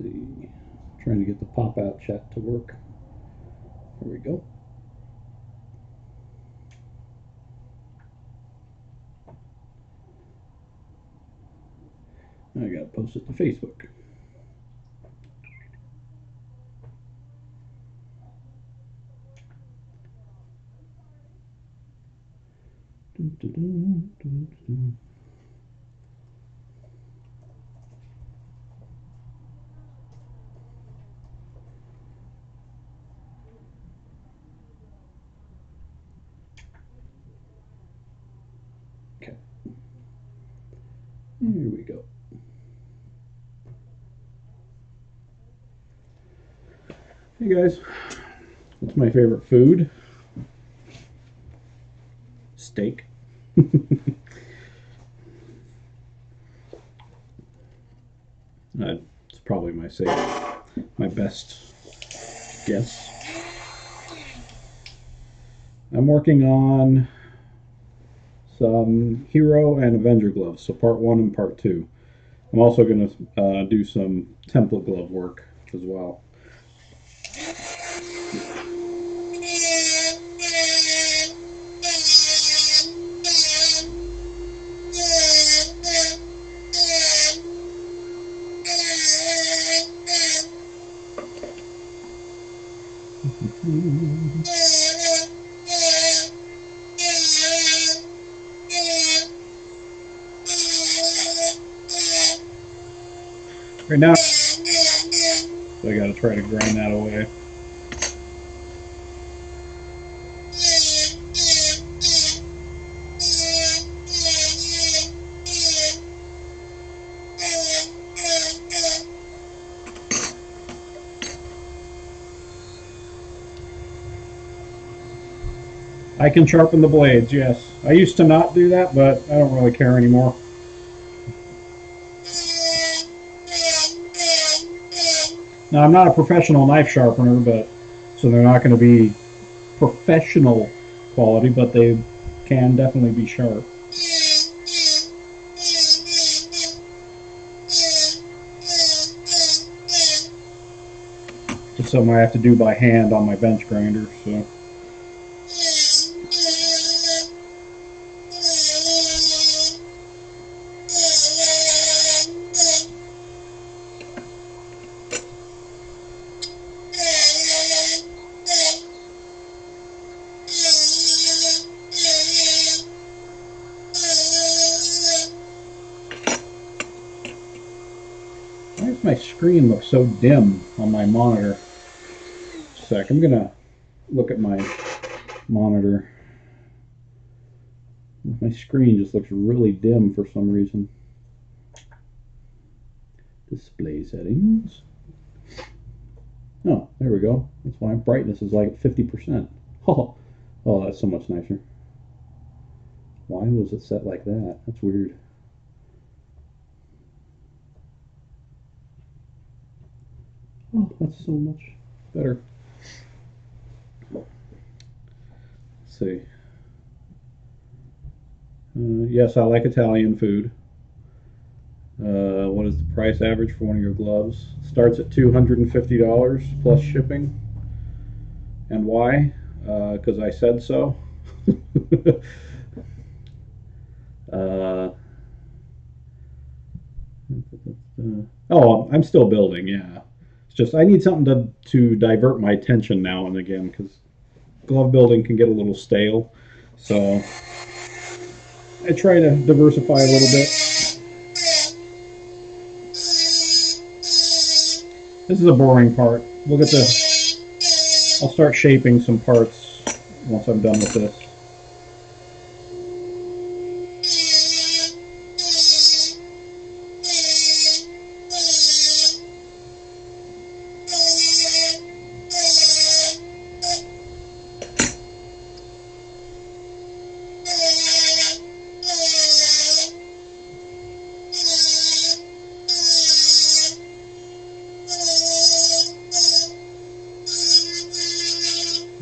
see. Trying to get the pop-out chat to work. There we go. I gotta post it to Facebook. Okay. Here we go. Hey guys, what's my favorite food? Steak. It's probably my best guess. I'm working on some Hero and Avenger gloves, so part 1 and part 2. I'm also going to do some template glove work as well. Right now, so I got to try to grind that away. I can sharpen the blades, yes. I used to not do that, but I don't really care anymore. Now, I'm not a professional knife sharpener, but so they're not going to be professional quality, but they can definitely be sharp. Just something I have to do by hand on my bench grinder, so. Why does my screen look so dim on my monitor? Sec, I'm gonna look at my monitor. My screen just looks really dim for some reason. Display settings. Oh, there we go. That's why brightness is like 50%. Oh, that's so much nicer. Why was it set like that? That's weird. Oh, that's so much better. Let's see. Yes, I like Italian food. What is the price average for one of your gloves? Starts at $250 plus shipping. And why? Because I said so. Oh, I'm still building, yeah. It's just I need something to divert my attention now and again, because glove building can get a little stale. So I try to diversify a little bit. This is a boring part. Look at this. I'll start shaping some parts once I'm done with this.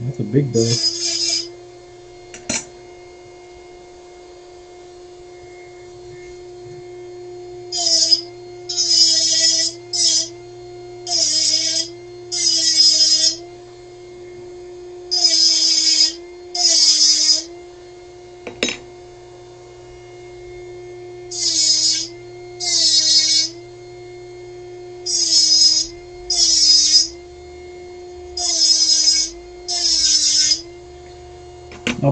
That's a big bird.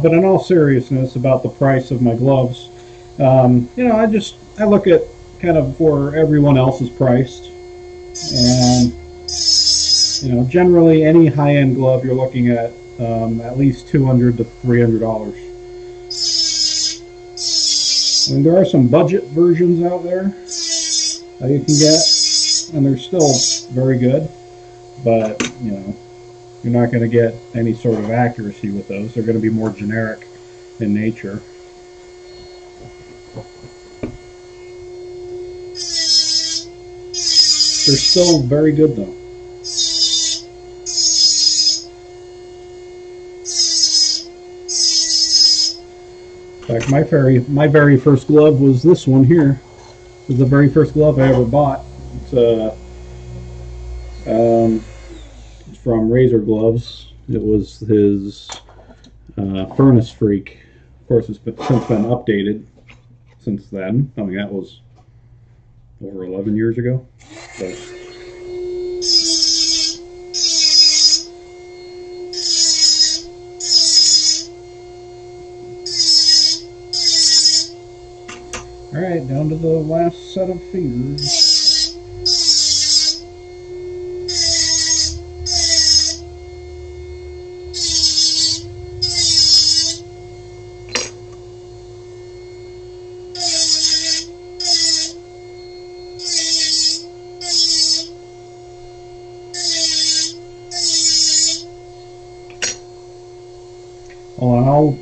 But in all seriousness about the price of my gloves, you know, I look at kind of where everyone else is priced, and you know, generally any high-end glove you're looking at least $200 to $300. I mean, there are some budget versions out there that you can get, and they're still very good, but you know, you're not going to get any sort of accuracy with those. They're going to be more generic in nature. They're still very good though. In fact, my very first glove was this one here. It was the very first glove I ever bought. It's from Razor Gloves. It was his Furnace Freak. Of course, it's since been updated since then. I mean, that was over 11 years ago. So. Alright, down to the last set of fingers.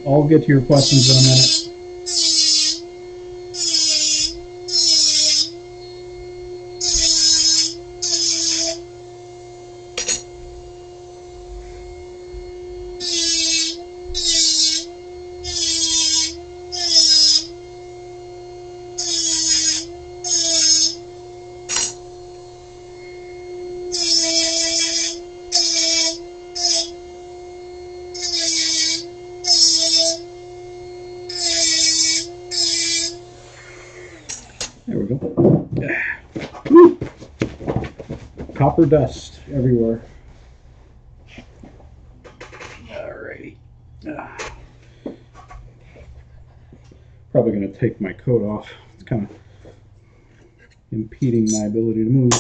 I'll get to your questions in a minute. There we go. Woo! Copper dust everywhere. Alrighty. Probably going to take my coat off. It's kind of impeding my ability to move.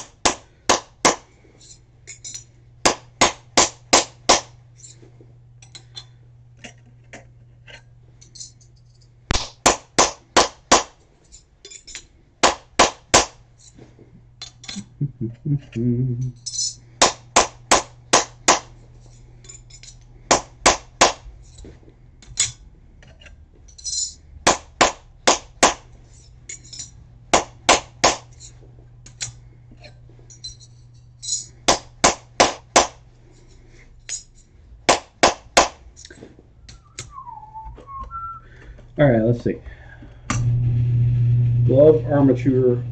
All right, let's see. Glove armature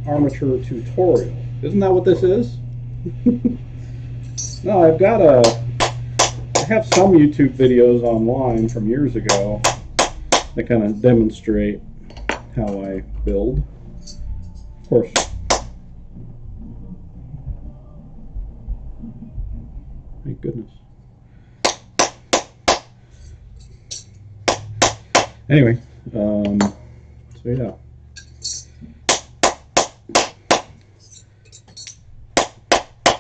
tutorial. Isn't that what this is? No, I have some YouTube videos online from years ago that kind of demonstrate how I build. Of course. Thank goodness. Anyway, so yeah.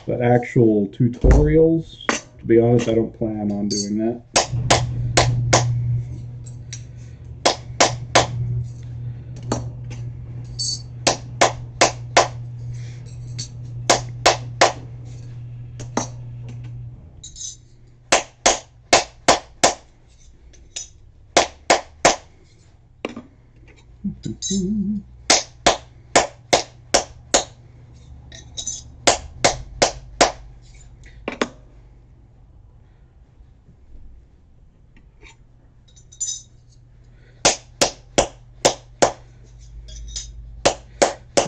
But actual tutorials, to be honest, I don't plan on doing that.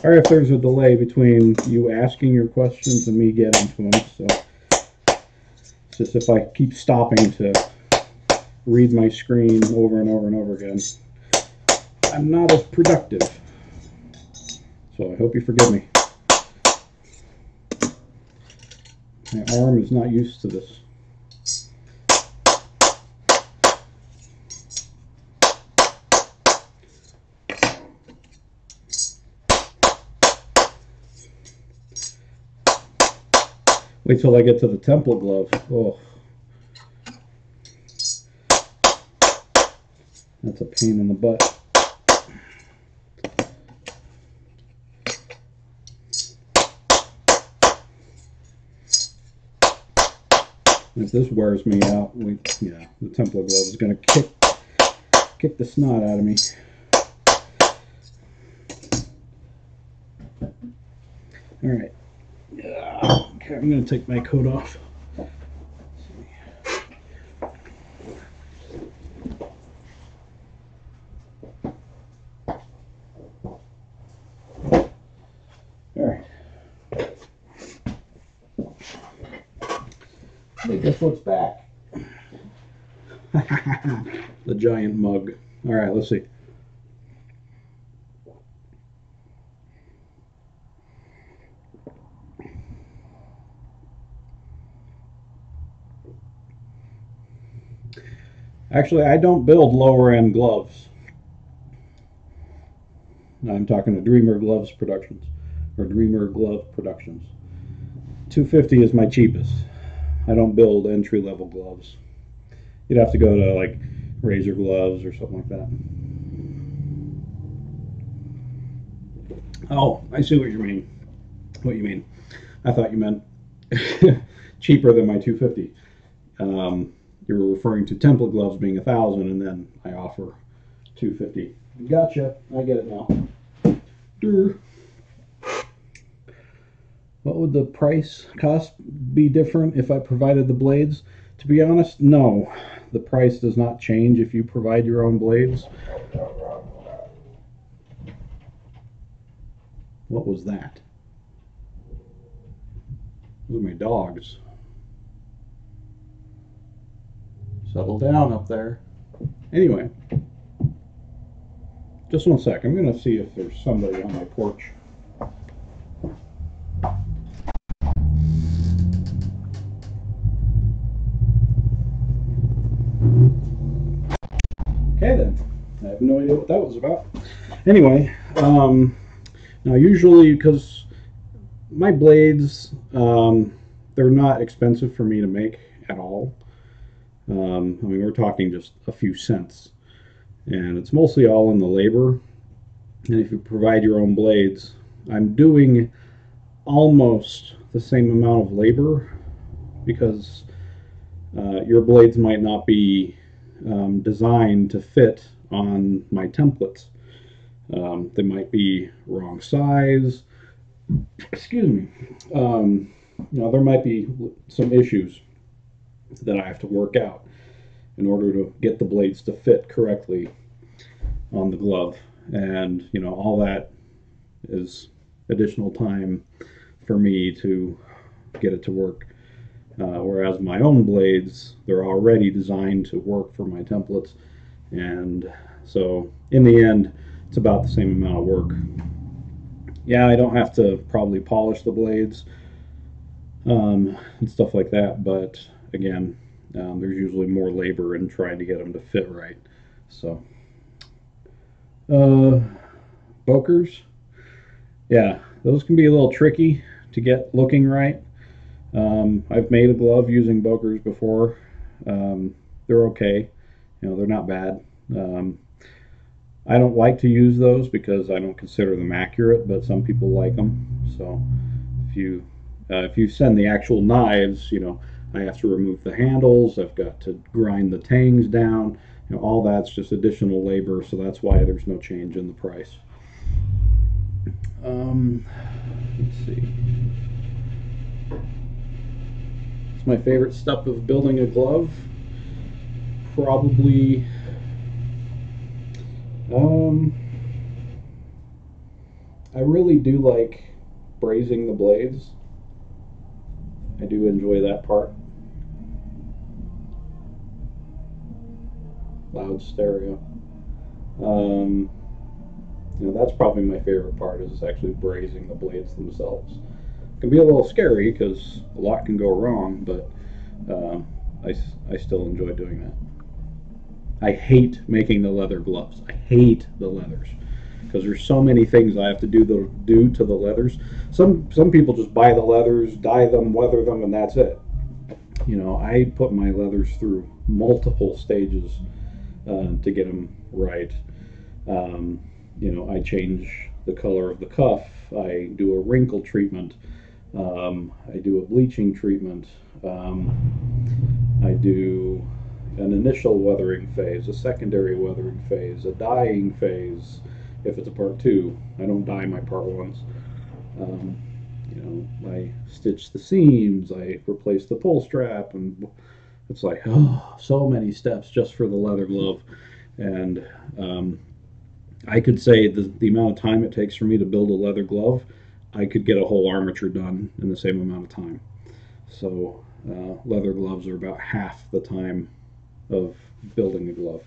Or if there's a delay between you asking your questions and me getting to them, so it's just if I keep stopping to read my screen over and over and over again, I'm not as productive. So I hope you forgive me. My arm is not used to this. Wait till I get to the template glove. Oh, that's a pain in the butt. If this wears me out, the template glove is going to kick the snot out of me. All right. Okay, I'm going to take my coat off. All right. Hey, guess what's back? The giant mug. All right, let's see. Actually, I don't build lower end gloves. I'm talking to Dreamer Gloves Productions, or Dreamer Glove Productions. $250 is my cheapest. I don't build entry level gloves. You'd have to go to like Razor Gloves or something like that. Oh, I see what you mean. What you mean? I thought you meant cheaper than my $250. You were referring to template gloves being $1,000, and then I offer $250. Gotcha. I get it now. What would the price cost be different if I provided the blades? To be honest, no. The price does not change if you provide your own blades. What was that? Those are my dogs. Settle down up there. Anyway, just one sec. I'm going to see if there's somebody on my porch. Okay then. I have no idea what that was about. Anyway, now usually because my blades, they're not expensive for me to make at all. I mean, we're talking just a few cents. And it's mostly all in the labor. And if you provide your own blades, I'm doing almost the same amount of labor because your blades might not be designed to fit on my templates. They might be wrong size. Excuse me. There might be some issues that I have to work out in order to get the blades to fit correctly on the glove. And, all that is additional time for me to get it to work. Whereas my own blades, they're already designed to work for my templates. And so in the end, it's about the same amount of work. Yeah, I don't have to probably polish the blades and stuff like that, but again, there's usually more labor in trying to get them to fit right. So, bokers, yeah, those can be a little tricky to get looking right. I've made a glove using bokers before. They're okay, they're not bad. I don't like to use those because I don't consider them accurate, but some people like them. So if you send the actual knives, I have to remove the handles. I've got to grind the tangs down. All that's just additional labor, so that's why there's no change in the price. Let's see. It's my favorite step of building a glove. Probably. I really do like brazing the blades. I do enjoy that part. Loud stereo. That's probably my favorite part, is actually brazing the blades themselves. It can be a little scary because a lot can go wrong, but I still enjoy doing that. I hate making the leather gloves. I hate the leathers. because there's so many things I have to do to the leathers. Some people just buy the leathers, dye them, weather them, and that's it. You know, I put my leathers through multiple stages to get them right. You know, I change the color of the cuff. I do a wrinkle treatment. I do a bleaching treatment. I do an initial weathering phase, a secondary weathering phase, a dyeing phase. If it's a part two, I don't dye my part ones. Um, you know, I stitch the seams, I replace the pull strap, and it's like, oh, so many steps just for the leather glove. And I could say the amount of time it takes for me to build a leather glove, I could get a whole armature done in the same amount of time. So leather gloves are about half the time of building a glove.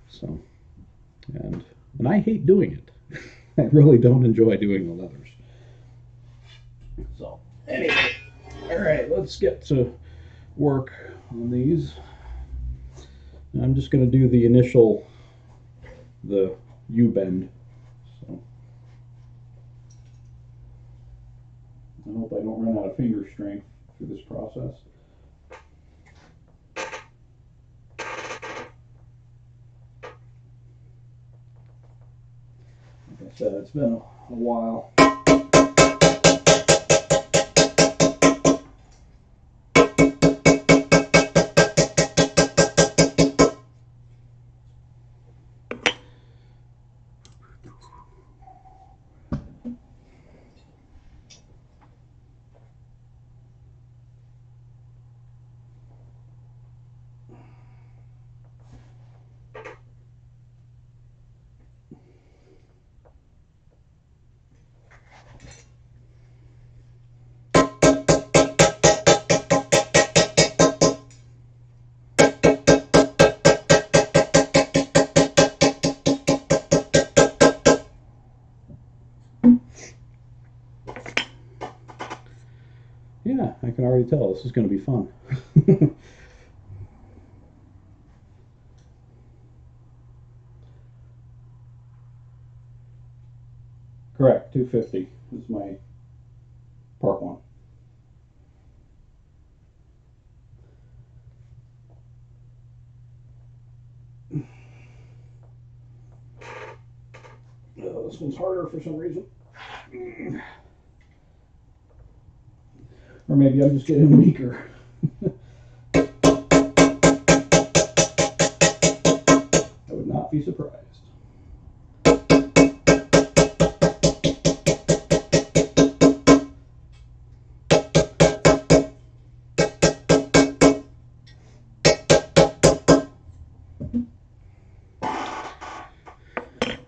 So and I hate doing it. I really don't enjoy doing the leathers. So anyway, all right, let's get to work on these. I'm just going to do the initial, the U-bend. So I hope I don't run out of finger strength through this process. Like I said, it's been a while. Yeah, I can already tell this is going to be fun. Correct, 250 is my part one. This one's harder for some reason. Or maybe I'm just getting weaker. I would not be surprised.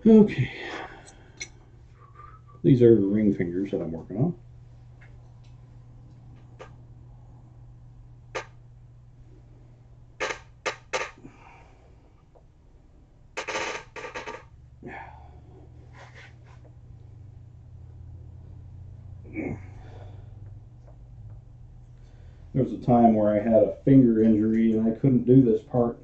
Okay. These are ring fingers that I'm working on. There was a time where I had a finger injury and I couldn't do this part.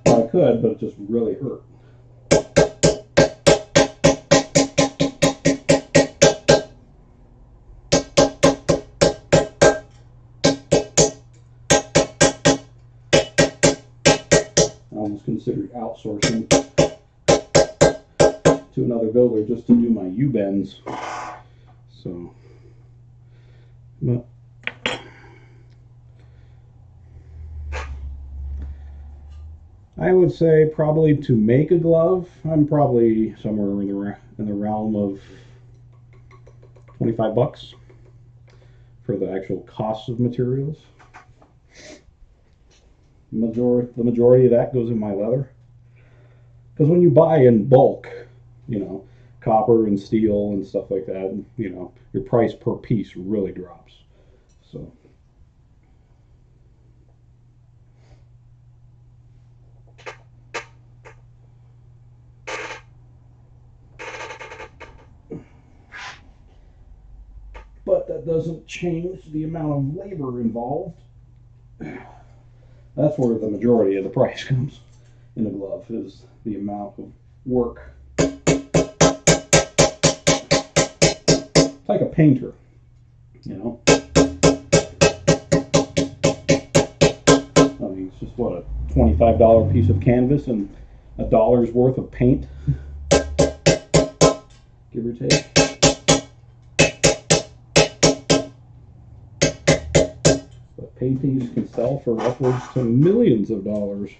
Well, I could, but it just really hurt. I almost considered outsourcing to another builder just to do my U-bends. So, but I would say probably to make a glove, I'm probably somewhere in the realm of 25 bucks for the actual cost of materials. The majority of that goes in my leather. Because when you buy in bulk, you know, copper and steel and stuff like that, you know, your price per piece really drops. So but that doesn't change the amount of labor involved. That's where the majority of the price comes. in a glove is the amount of work. It's like a painter, you know. I mean, it's just what, a $25 piece of canvas and $1's worth of paint, give or take. But paintings can sell for upwards to millions of dollars.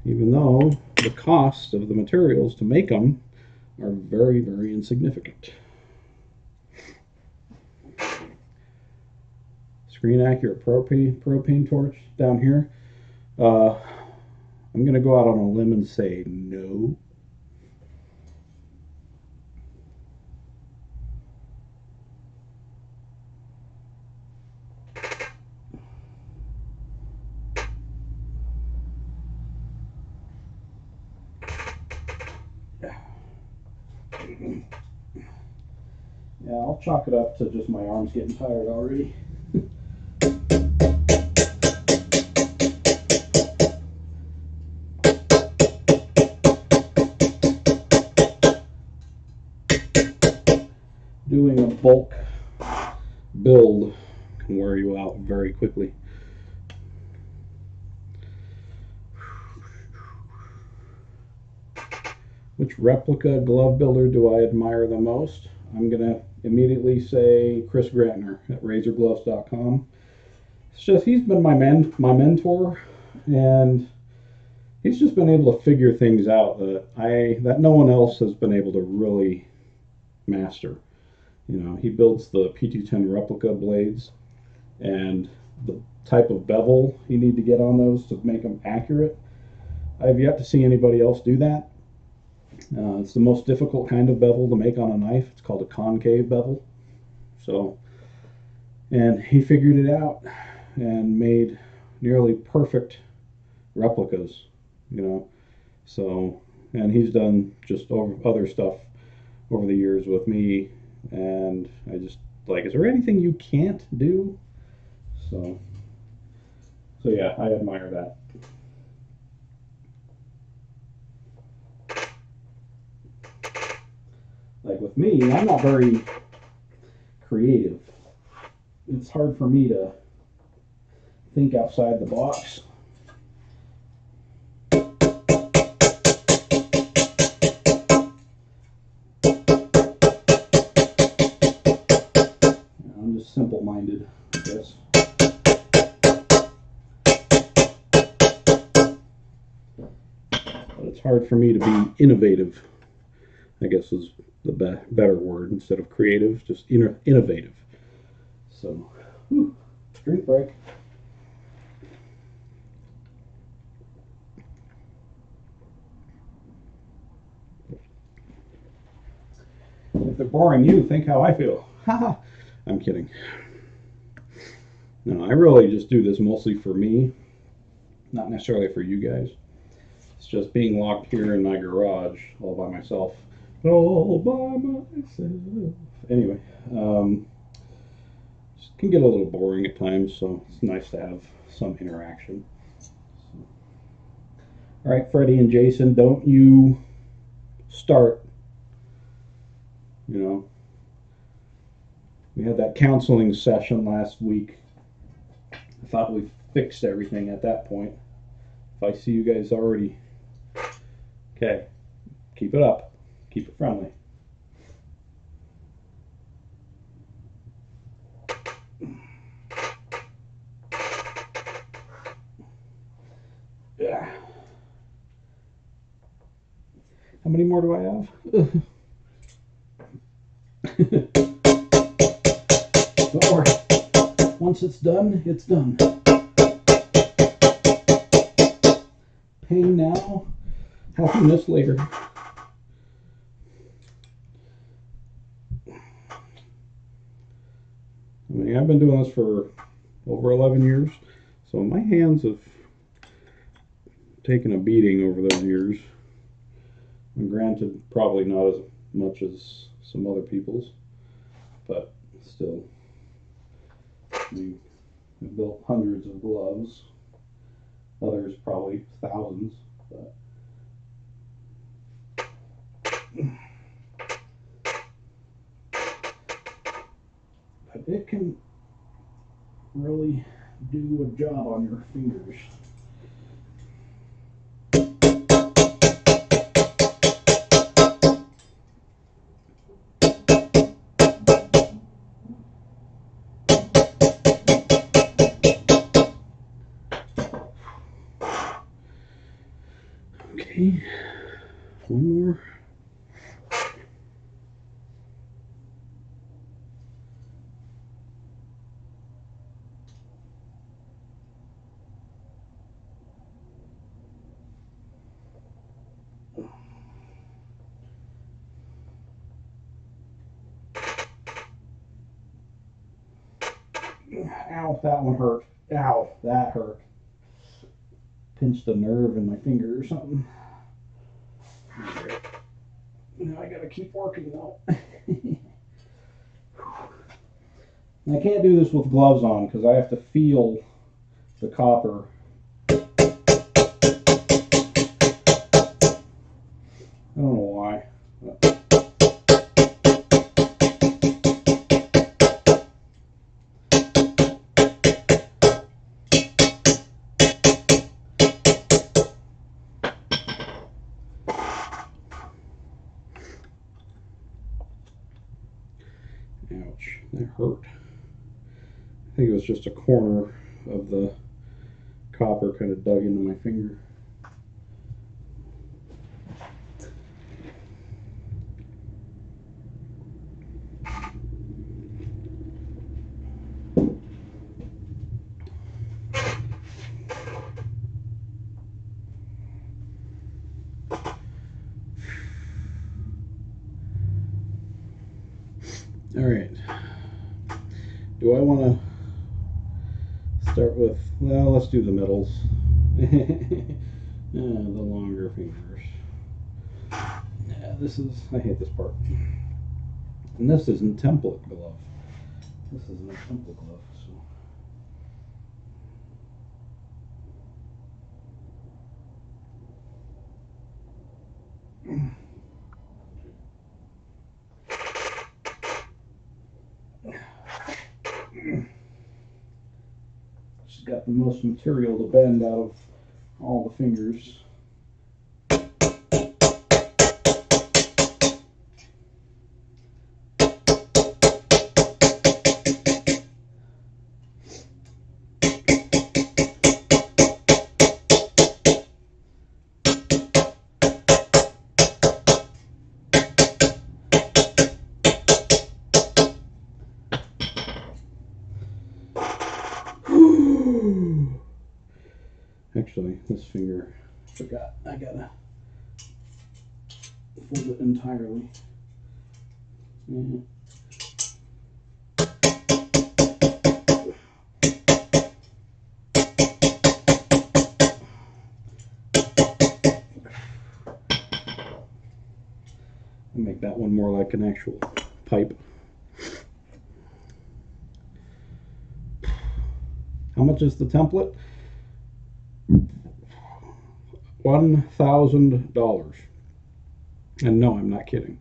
Even though the cost of the materials to make them are very, very insignificant. Screen accurate propane torch down here. I'm going to go out on a limb and say no. Yeah, I'll chalk it up to just my arms getting tired already. Doing a bulk build can wear you out very quickly. Which replica glove builder do I admire the most? I'm going to immediately say Chris Grantner at razorgloves.com. It's just, he's been my mentor, and he's just been able to figure things out that no one else has been able to really master. You know, he builds the P210 replica blades, and the type of bevel you need to get on those to make them accurate. I've yet to see anybody else do that. It's the most difficult kind of bevel to make on a knife. It's called a concave bevel. So, and he figured it out and made nearly perfect replicas, you know. So, and he's done just other stuff over the years with me, and I just like, is there anything you can't do? So yeah, I admire that. Like with me, I'm not very creative. It's hard for me to think outside the box. I'm just simple-minded, I guess. But it's hard for me to be innovative, I guess is the better word, instead of creative, just innovative. So, drink break. If they're boring you, think how I feel. Haha. I'm kidding. No, I really just do this mostly for me, not necessarily for you guys. It's just being locked here in my garage all by myself. All by myself. Anyway, it can get a little boring at times, so it's nice to have some interaction. So. All right, Freddie and Jason, don't you start. You know, we had that counseling session last week. I thought we fixed everything at that point. If I see you guys already, okay, keep it up. Keep it friendly. Yeah. How many more do I have? Don't worry. Once it's done, it's done. Pain now, happiness later. I mean, I've been doing this for over 11 years, so my hands have taken a beating over those years. And granted, probably not as much as some other people's, but still. I mean, I've built hundreds of gloves. Others probably thousands. But it can really do a job on your fingers. Okay, one more. Ow, that one hurt. Ow, that hurt. Pinched a nerve in my finger or something. Right. Now I gotta keep working though. I can't do this with gloves on because I have to feel the copper. I don't know why. Ouch, that hurt. I think it was just a corner of the copper kind of dug into my finger. All right. Do I want to start with, well, let's do the middles. The longer fingers. Yeah, this is, I hate this part. And this isn't template glove. This isn't a template glove, so. It's got the most material to bend out of all the fingers. Actually, this finger, I forgot, I gotta fold it entirely. Make that one more like an actual pipe. How much is the template? $1,000. And no, I'm not kidding.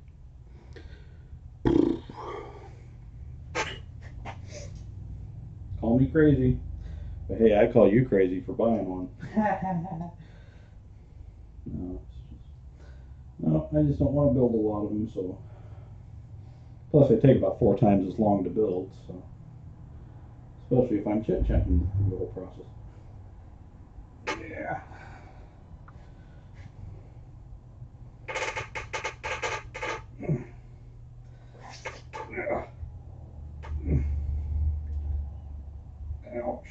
Call me crazy. But hey, I call you crazy for buying one. No, I just don't want to build a lot of them, so. Plus, they take about 4 times as long to build, so. Especially if I'm chit-chatting through the whole process. Yeah. Ouch.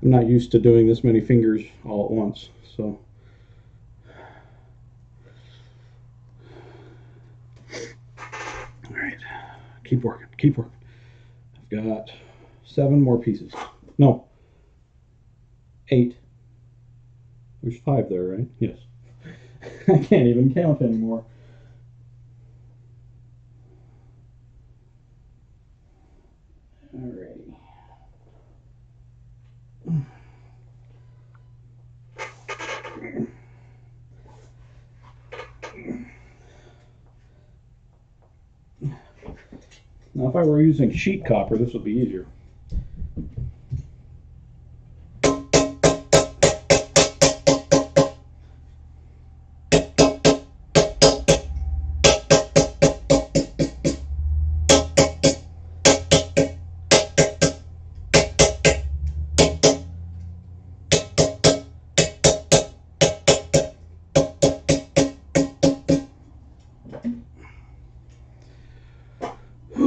I'm not used to doing this many fingers all at once, so. All right, keep working, keep working. I've got 7 more pieces. No, 8. There's 5 there, right? Yes. I can't even count anymore. Alrighty. Now, if I were using sheet copper, this would be easier.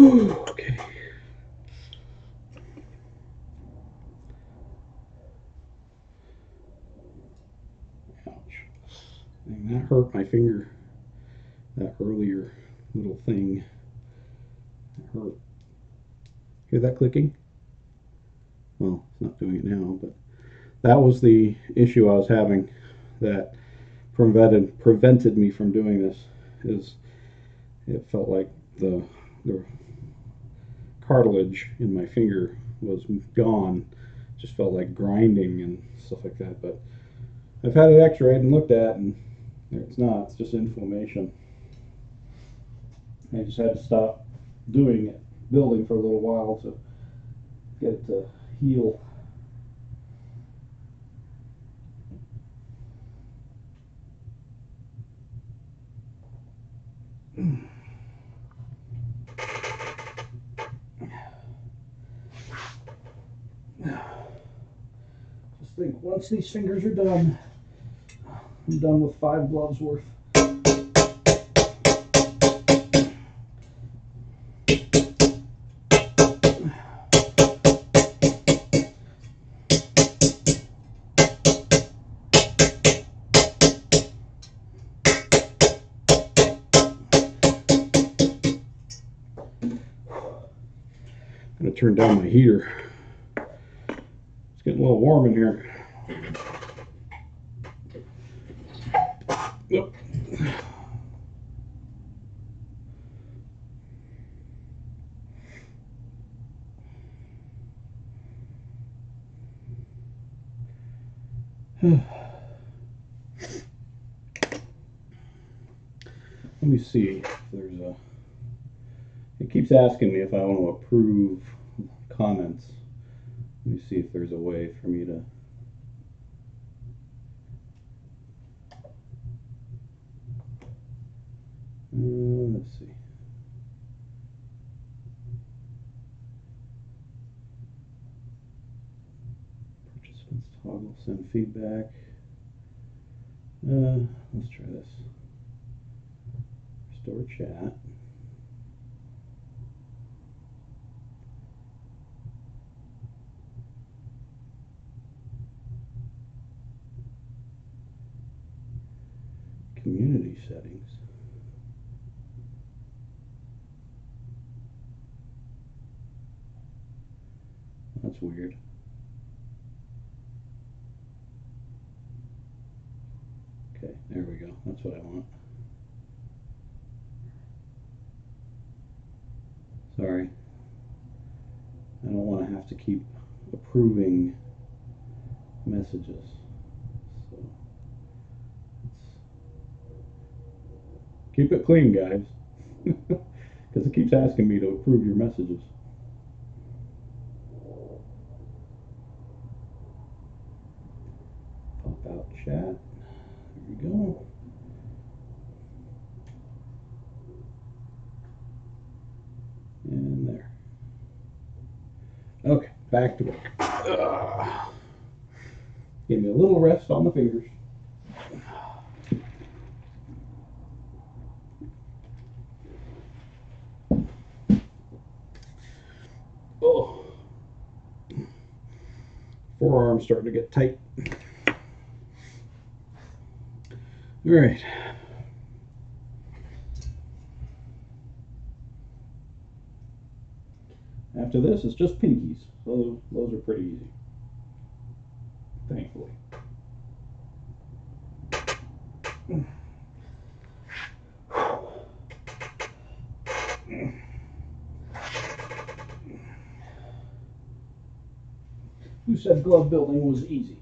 Okay. Ouch. And that hurt my finger. That earlier little thing. It hurt. Hear that clicking? Well, it's not doing it now, but that was the issue I was having that prevented me from doing this. Is it felt like the cartilage in my finger was gone. Just felt like grinding and stuff like that. But I've had it x-rayed and looked at, and it's not. It's just inflammation. I just had to stop doing it, building for a little while to get it to heal. Just think, once these fingers are done, I'm done with 5 gloves worth. I'm going to turn down my heater. It's getting a little warm in here. Yep. Let me see if there's a. It keeps asking me if I want to approve comments. Let me see if there's a way for me to. Let's see. Participants toggle, send feedback. Let's try this. Restore chat. Community settings. That's weird. Okay, there we go. That's what I want. Sorry. I don't want to have to keep approving messages. So keep it clean, guys. Because it keeps asking me to approve your messages. Pop out chat. There we go. And there. Okay, back to work. Give me a little rest on the fingers. Oh. Forearm's starting to get tight. All right. After this, it's just pinkies. So those are pretty easy, thankfully. Who said glove building was easy?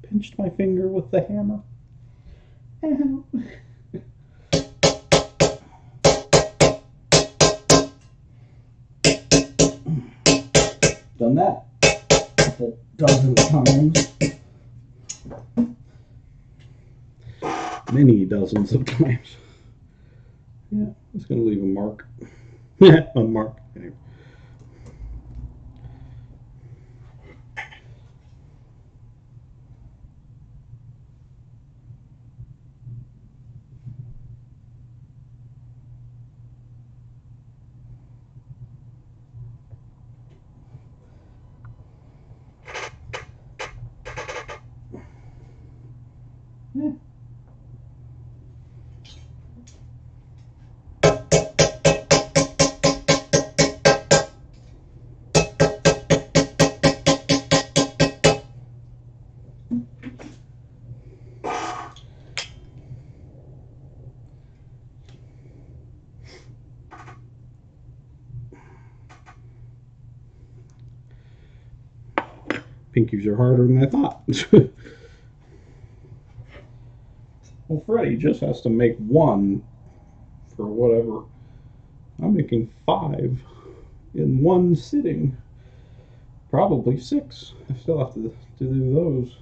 Pinched my finger with the hammer. Ow. Done that a couple dozen times. Many dozens of times. Yeah, it's going to leave a mark. A mark. Anyway. Yeah. Pinkies are harder than I thought. Well, Freddy just has to make one for whatever. I'm making 5 in one sitting. Probably 6. I still have to do those.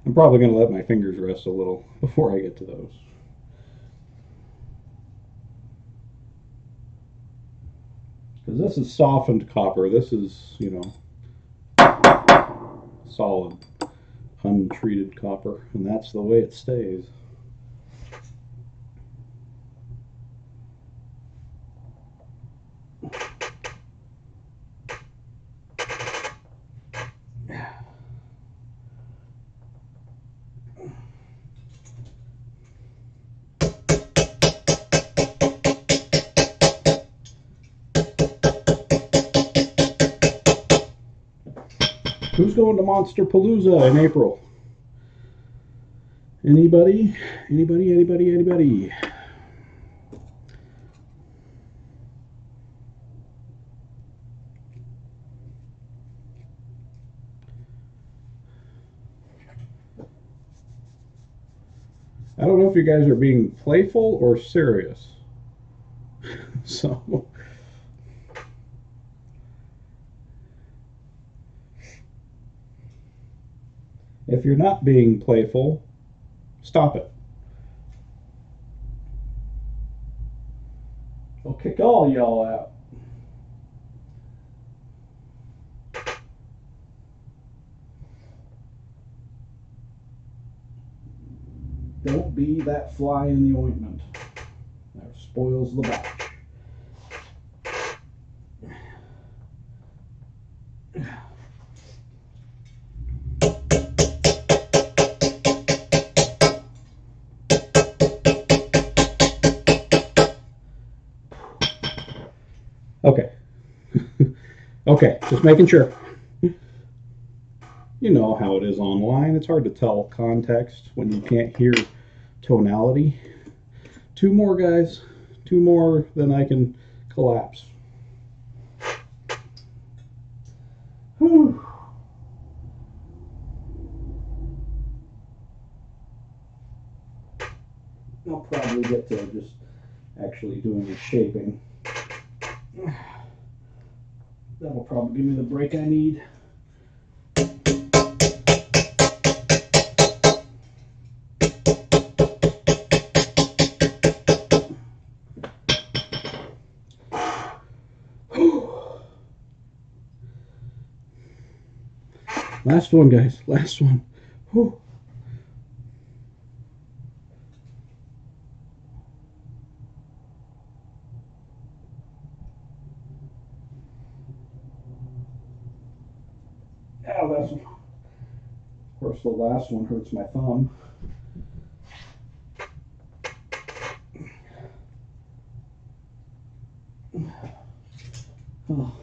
I'm probably going to let my fingers rest a little before I get to those. Because this is softened copper. This is, you know, solid, untreated copper. And that's the way it stays. Who's going to Monster Palooza in April? Anybody? Anybody? Anybody? Anybody? I don't know if you guys are being playful or serious. So, if you're not being playful, stop it. I'll kick all y'all out. Don't be that fly in the ointment. That spoils the batch. Okay. Okay, just making sure. You know how it is online. It's hard to tell context when you can't hear tonality. 2 more, guys. 2 more, then I can collapse. Whew. I'll probably get to just actually doing the shaping. That'll probably give me the break I need. Last one, guys. Last one. Whew. last one. Of course, the last one hurts my thumb. Oh.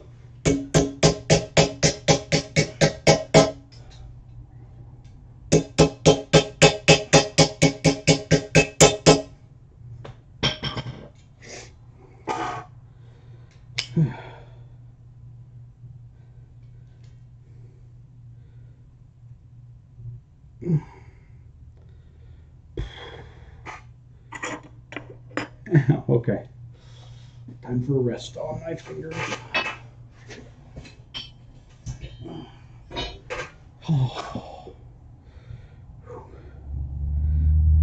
Okay, time for a rest on my fingers. Oh.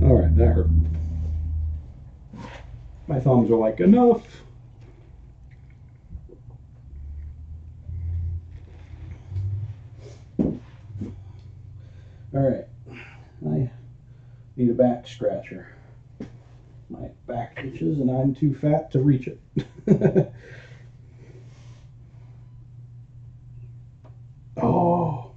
All right, that hurt. My thumbs are like, enough. All right, I need a back scratcher. My back itches and I'm too fat to reach it. Oh.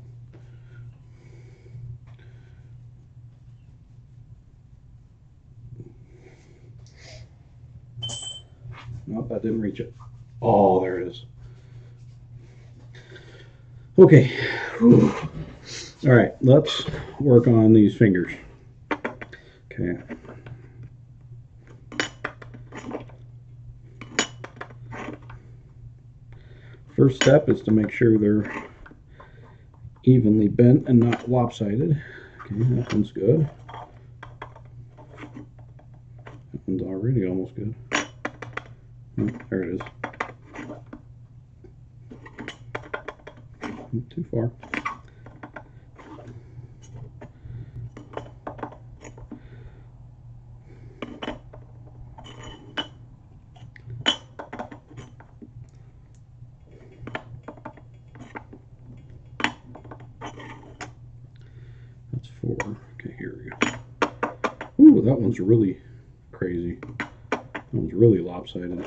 Nope, that didn't reach it. Oh, there it is. Okay. Whew. All right, let's work on these fingers. Okay. First step is to make sure they're evenly bent and not lopsided. Okay, that one's good. That one's already almost good. Oh, there it is. Not too far. That's 4. Okay, here we go. Ooh, that one's really crazy. That one's really lopsided.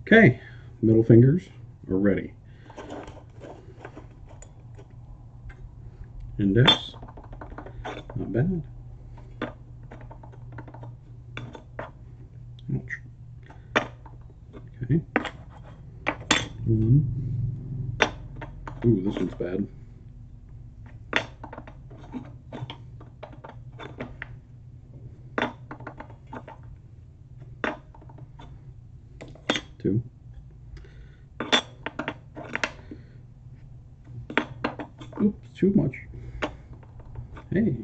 Okay, middle fingers are ready. Index, not bad. Ouch. Okay. 1. Ooh, this one's bad. 2. Oops, too much. Hey.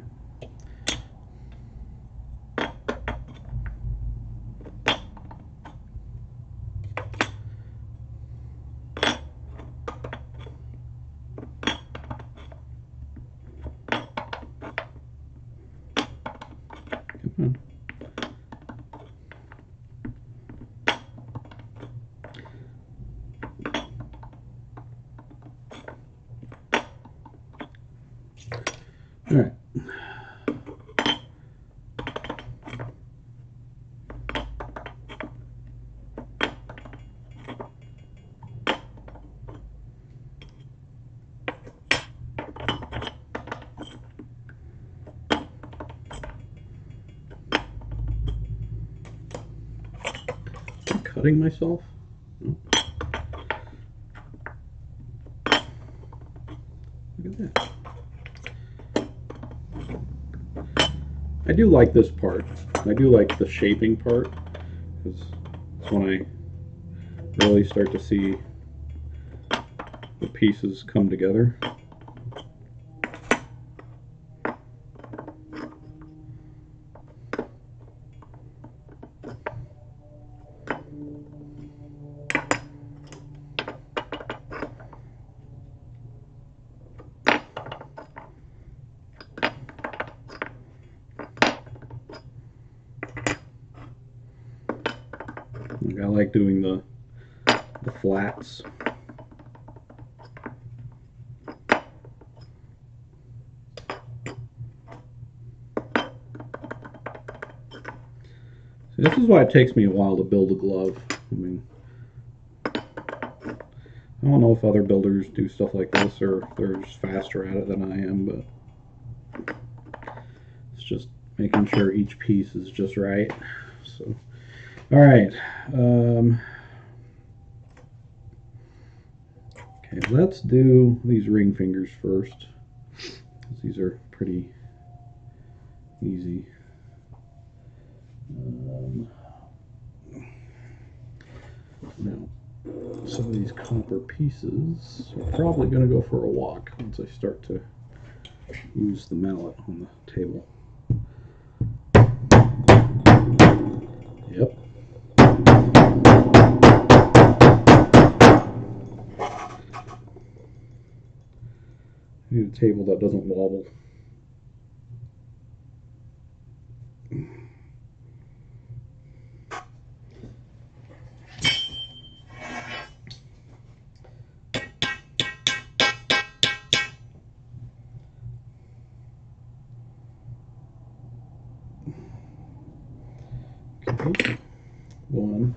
Come on. All right. Cutting myself? No. Look at that. I do like this part. I do like the shaping part, because it's when I really start to see the pieces come together. I like doing the flats. This is why it takes me a while to build a glove. I mean, I don't know if other builders do stuff like this or if they're just faster at it than I am, but it's just making sure each piece is just right. So, all right. Okay, let's do these ring fingers first. These are pretty easy. Now, some of these copper pieces are probably going to go for a walk once I start to use the mallet on the table. Yep. I need a table that doesn't wobble. Okay. One.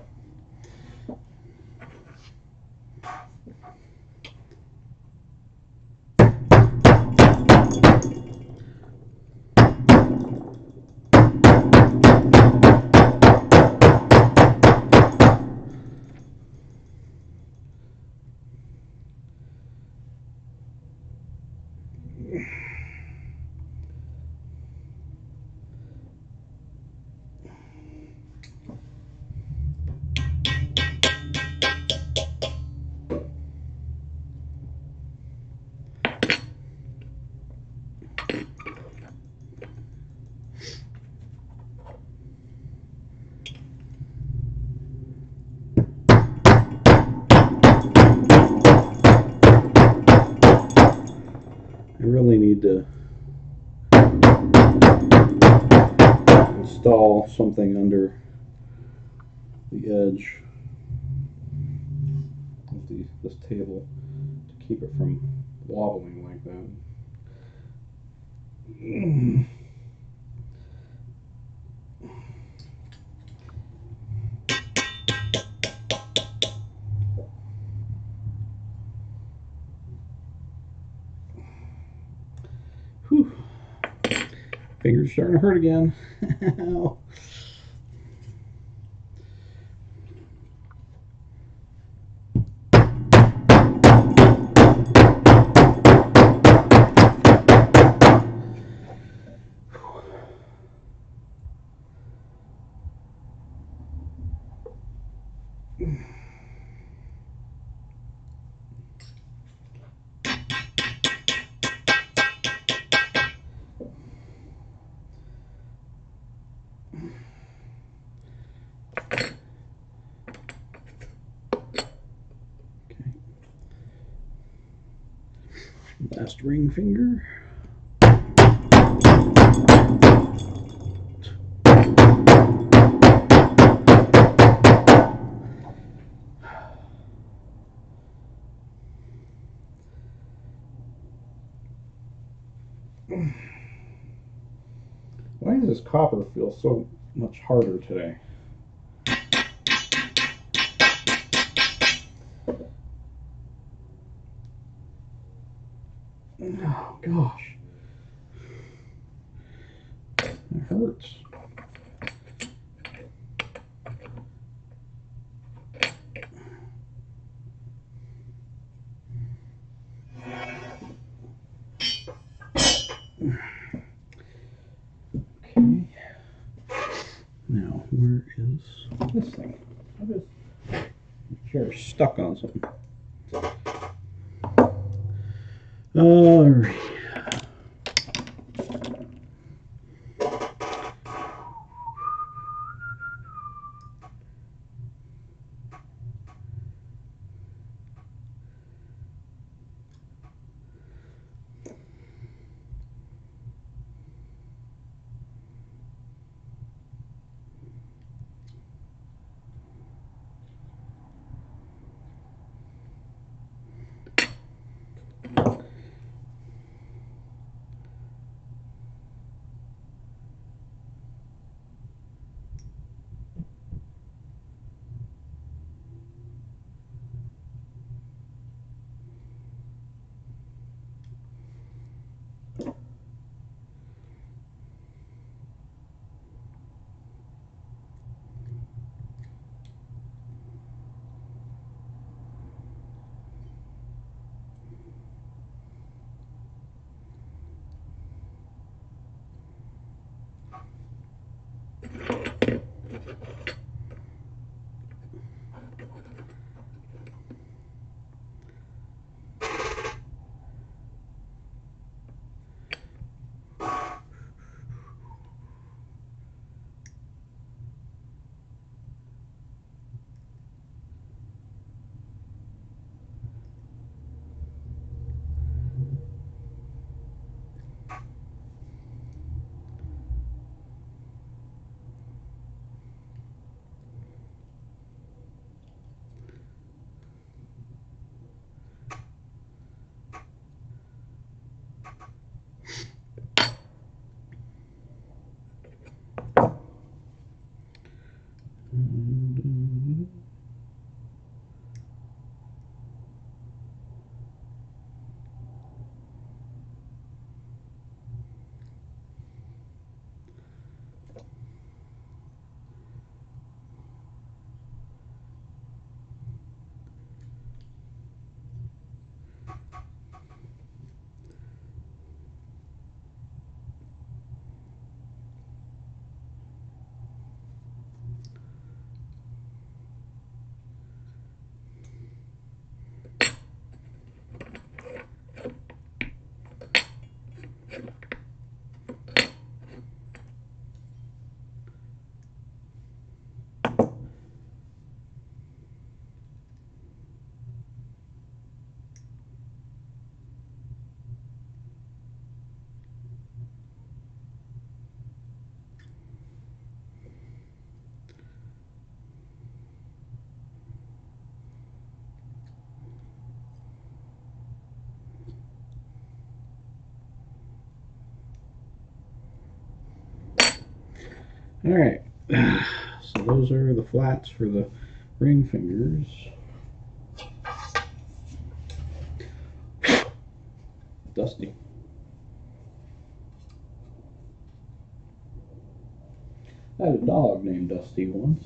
I really need to install something under the edge of this table to keep it from wobbling like that. Whew. Fingers starting to hurt again. Last ring finger. Why does this copper feel so much harder today? Oh gosh, it hurts. Okay. Now, where is this thing? How does the chair stuck on something? All right. All right, so those are the flats for the ring fingers. Dusty. I had a dog named Dusty once.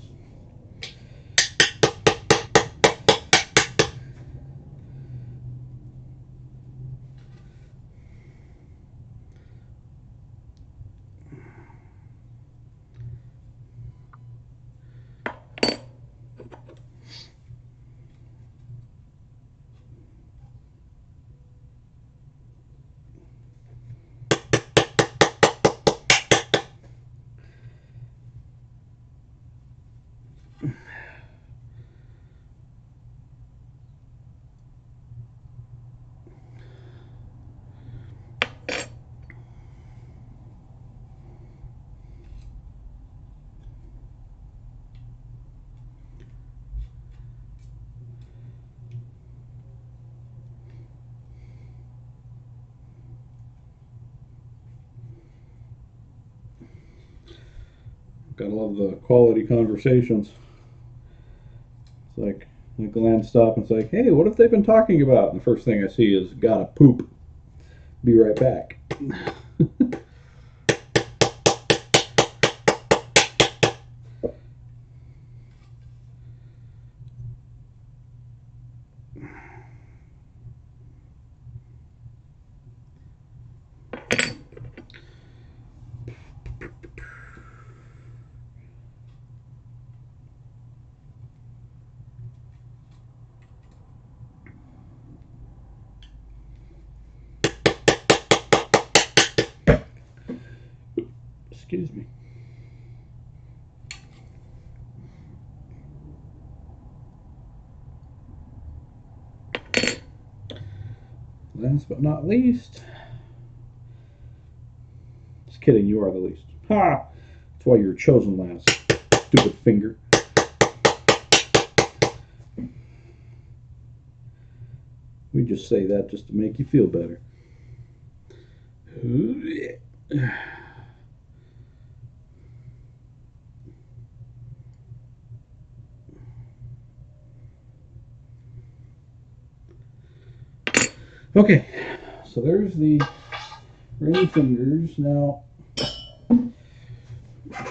Gotta love the quality conversations. It's like I glance up and it's like, hey, what have they been talking about? And the first thing I see is gotta poop. Be right back. Excuse me. Last but not least. Just kidding, you are the least. Ha! That's why you're chosen last. Stupid finger. We just say that just to make you feel better. Okay, so there's the ring fingers. Now,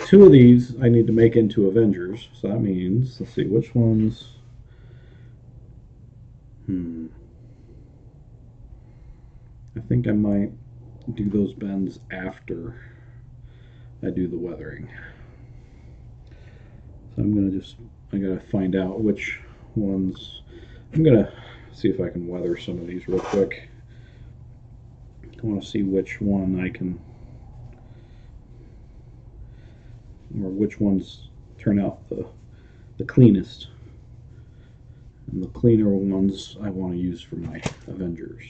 two of these I need to make into Avengers. So that means, let's see, which ones. I think I might do those bends after I do the weathering. So I gotta find out which ones. I'm gonna see if I can weather some of these real quick. I want to see which one I can, or which ones turn out the cleanest. And the cleaner ones I want to use for my Avengers.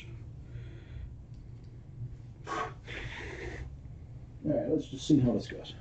Alright, let's just see how this goes.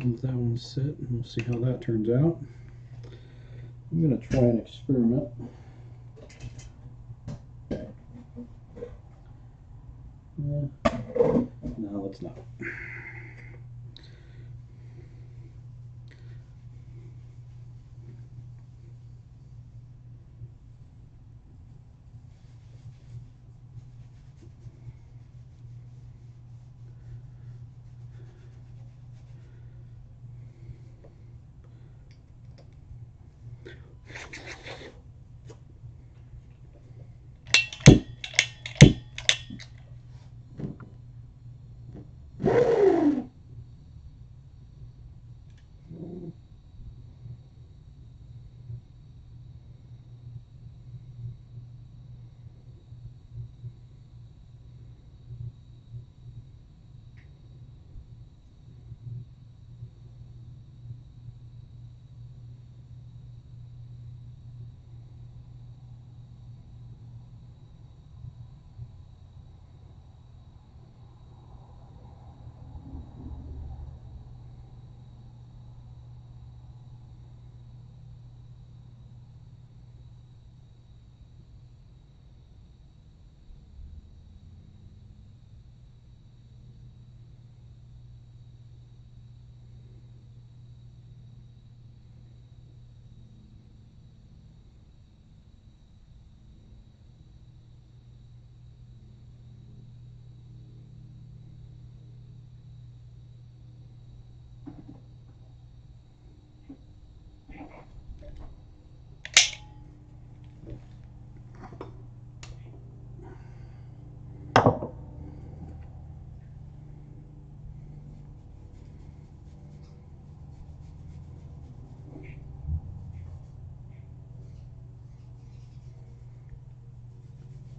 Let that one sit, and we'll see how that turns out. I'm going to try an experiment. No, let's not.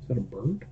Is that a bird?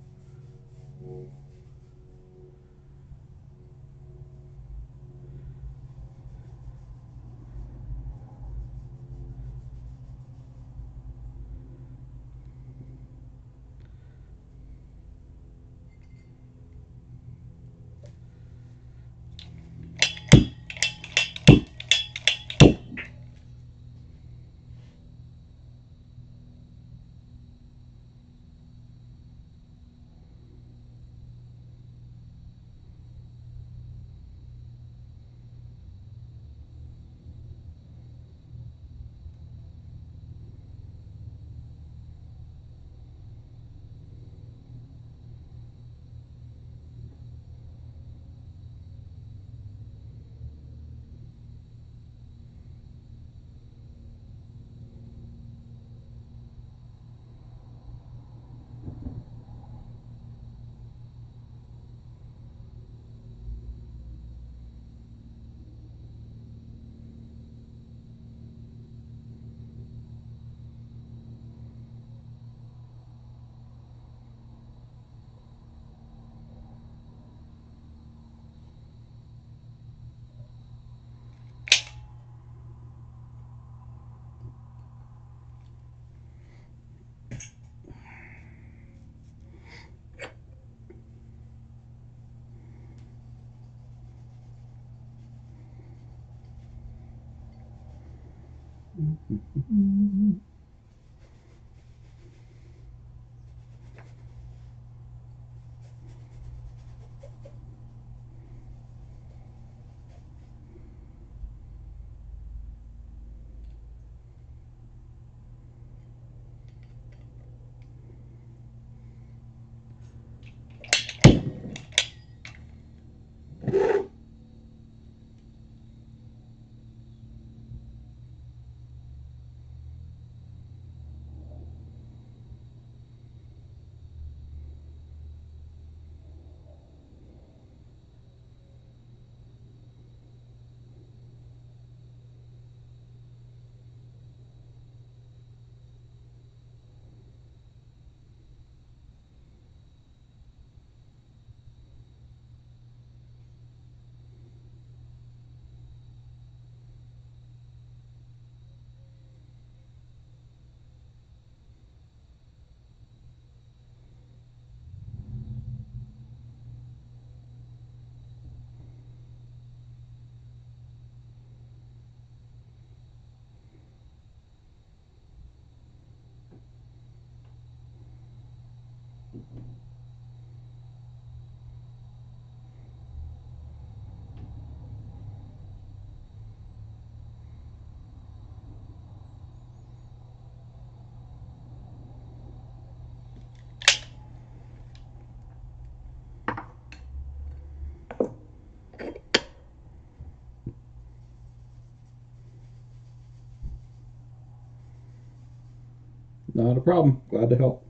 Not a problem. Glad to help.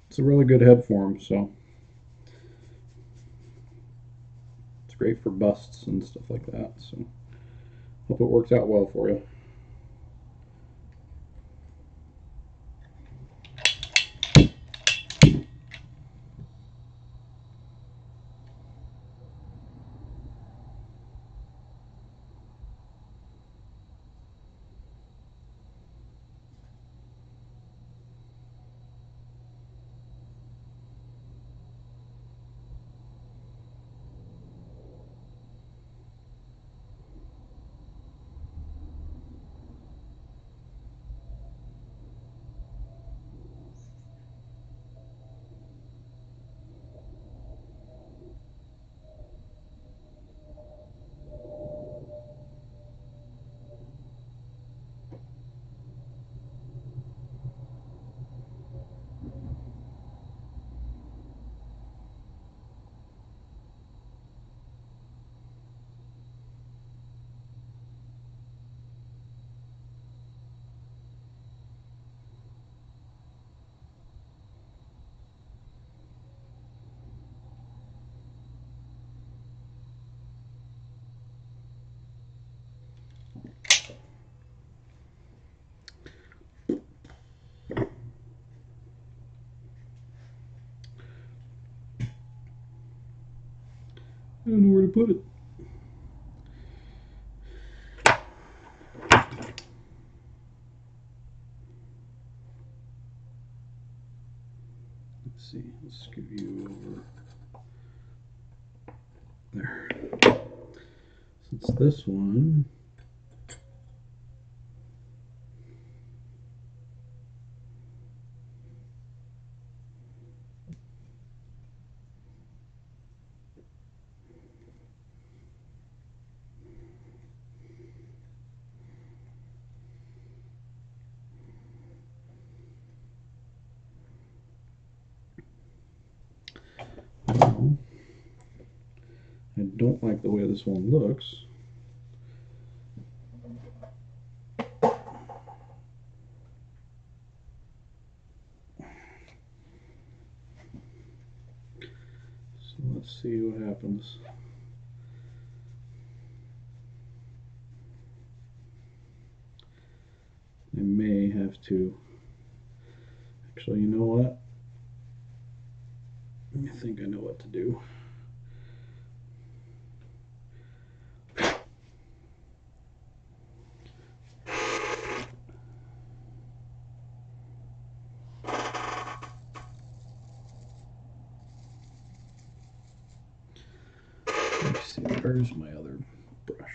It's a really good head form, so it's great for busts and stuff like that. So hope it works out well for you. I don't know where to put it. Let's see. Let's scoot you over there. Since this one. I don't like the way this one looks. So let's see what happens. I may have to. Actually, you know what? I think I know what to do. Let's see, where's my other brush?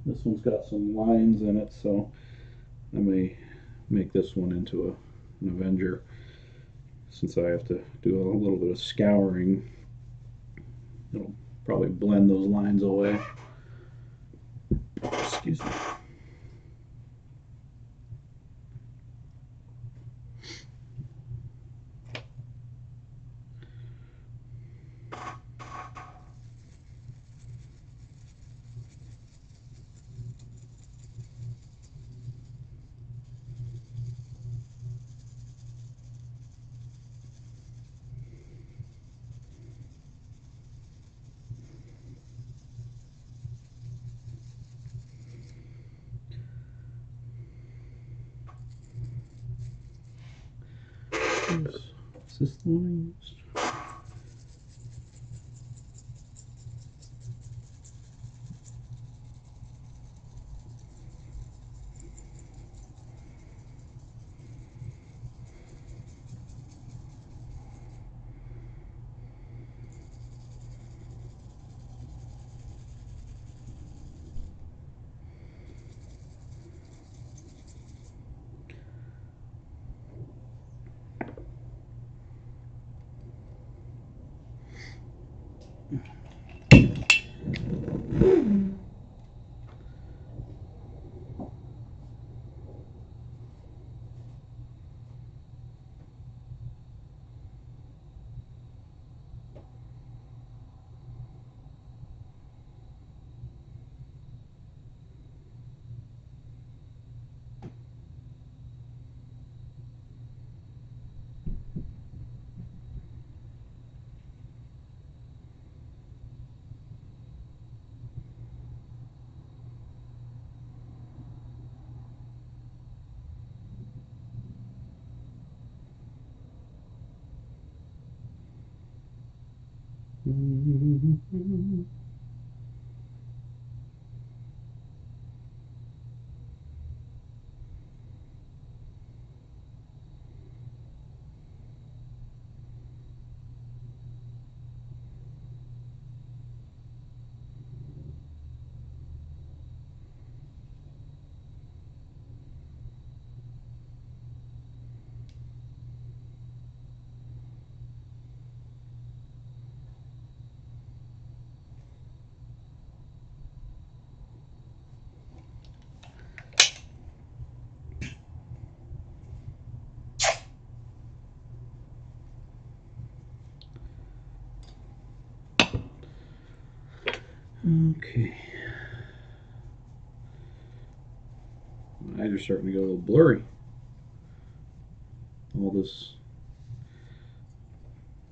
This one's got some lines in it, so I may make this one into an Avenger, since I have to do a little bit of scouring. It'll probably blend those lines away. Excuse me. Is this the one I used? Okay. My eyes are starting to go a little blurry. All this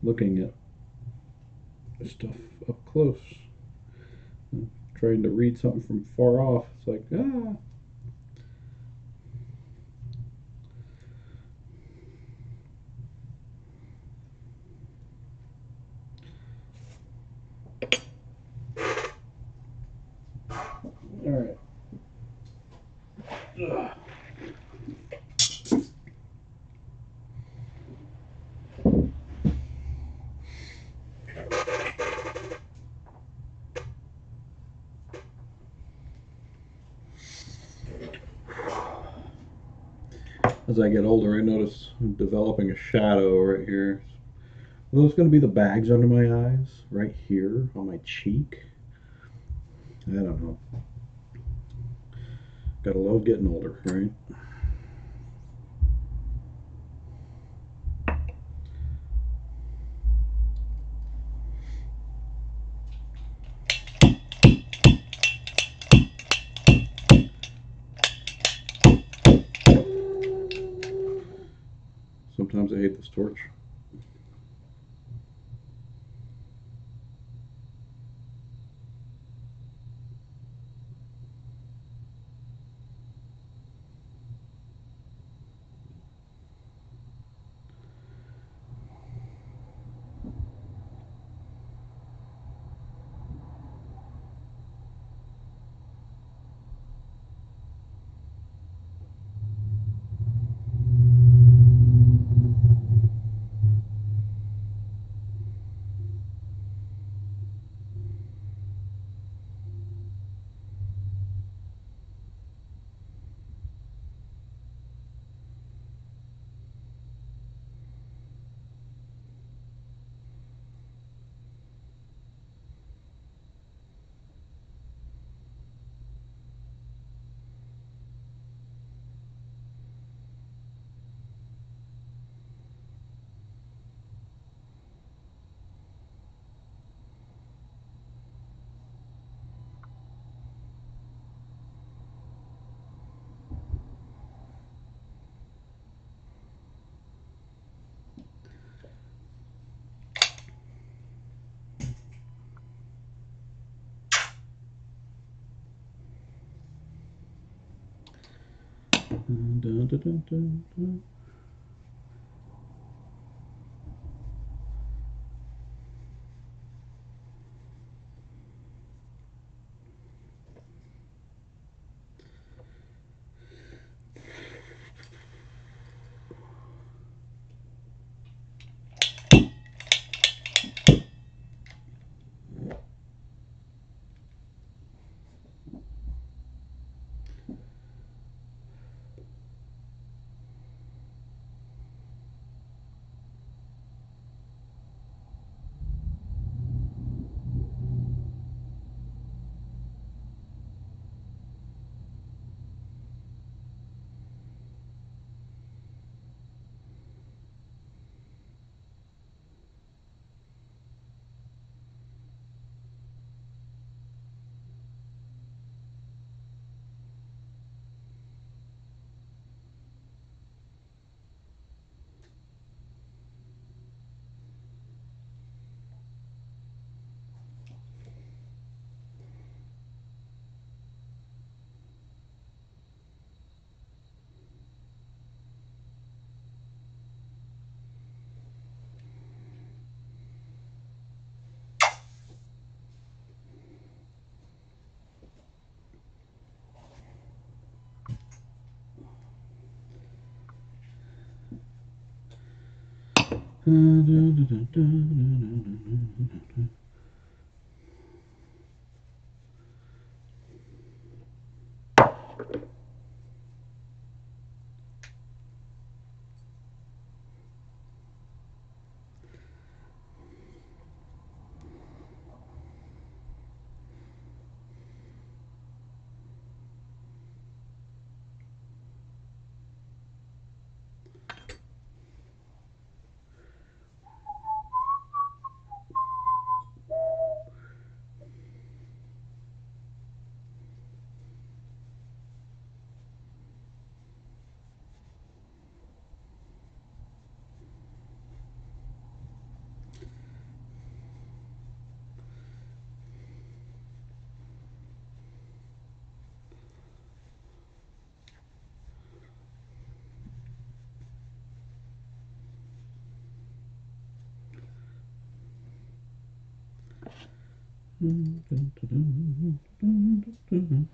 looking at stuff up close. I'm trying to read something from far off. It's like, ah. All right. Ugh. As I get older, I notice I'm developing a shadow right here. Are those going to be the bags under my eyes? Right here on my cheek? I don't know. Gotta love getting older, right? Sometimes I hate this torch. Dun, dun, dun, dun, dun. Dun, dun, dun, dun, dun, dun, dun. Dun, dun, dun, dun, dun, dun.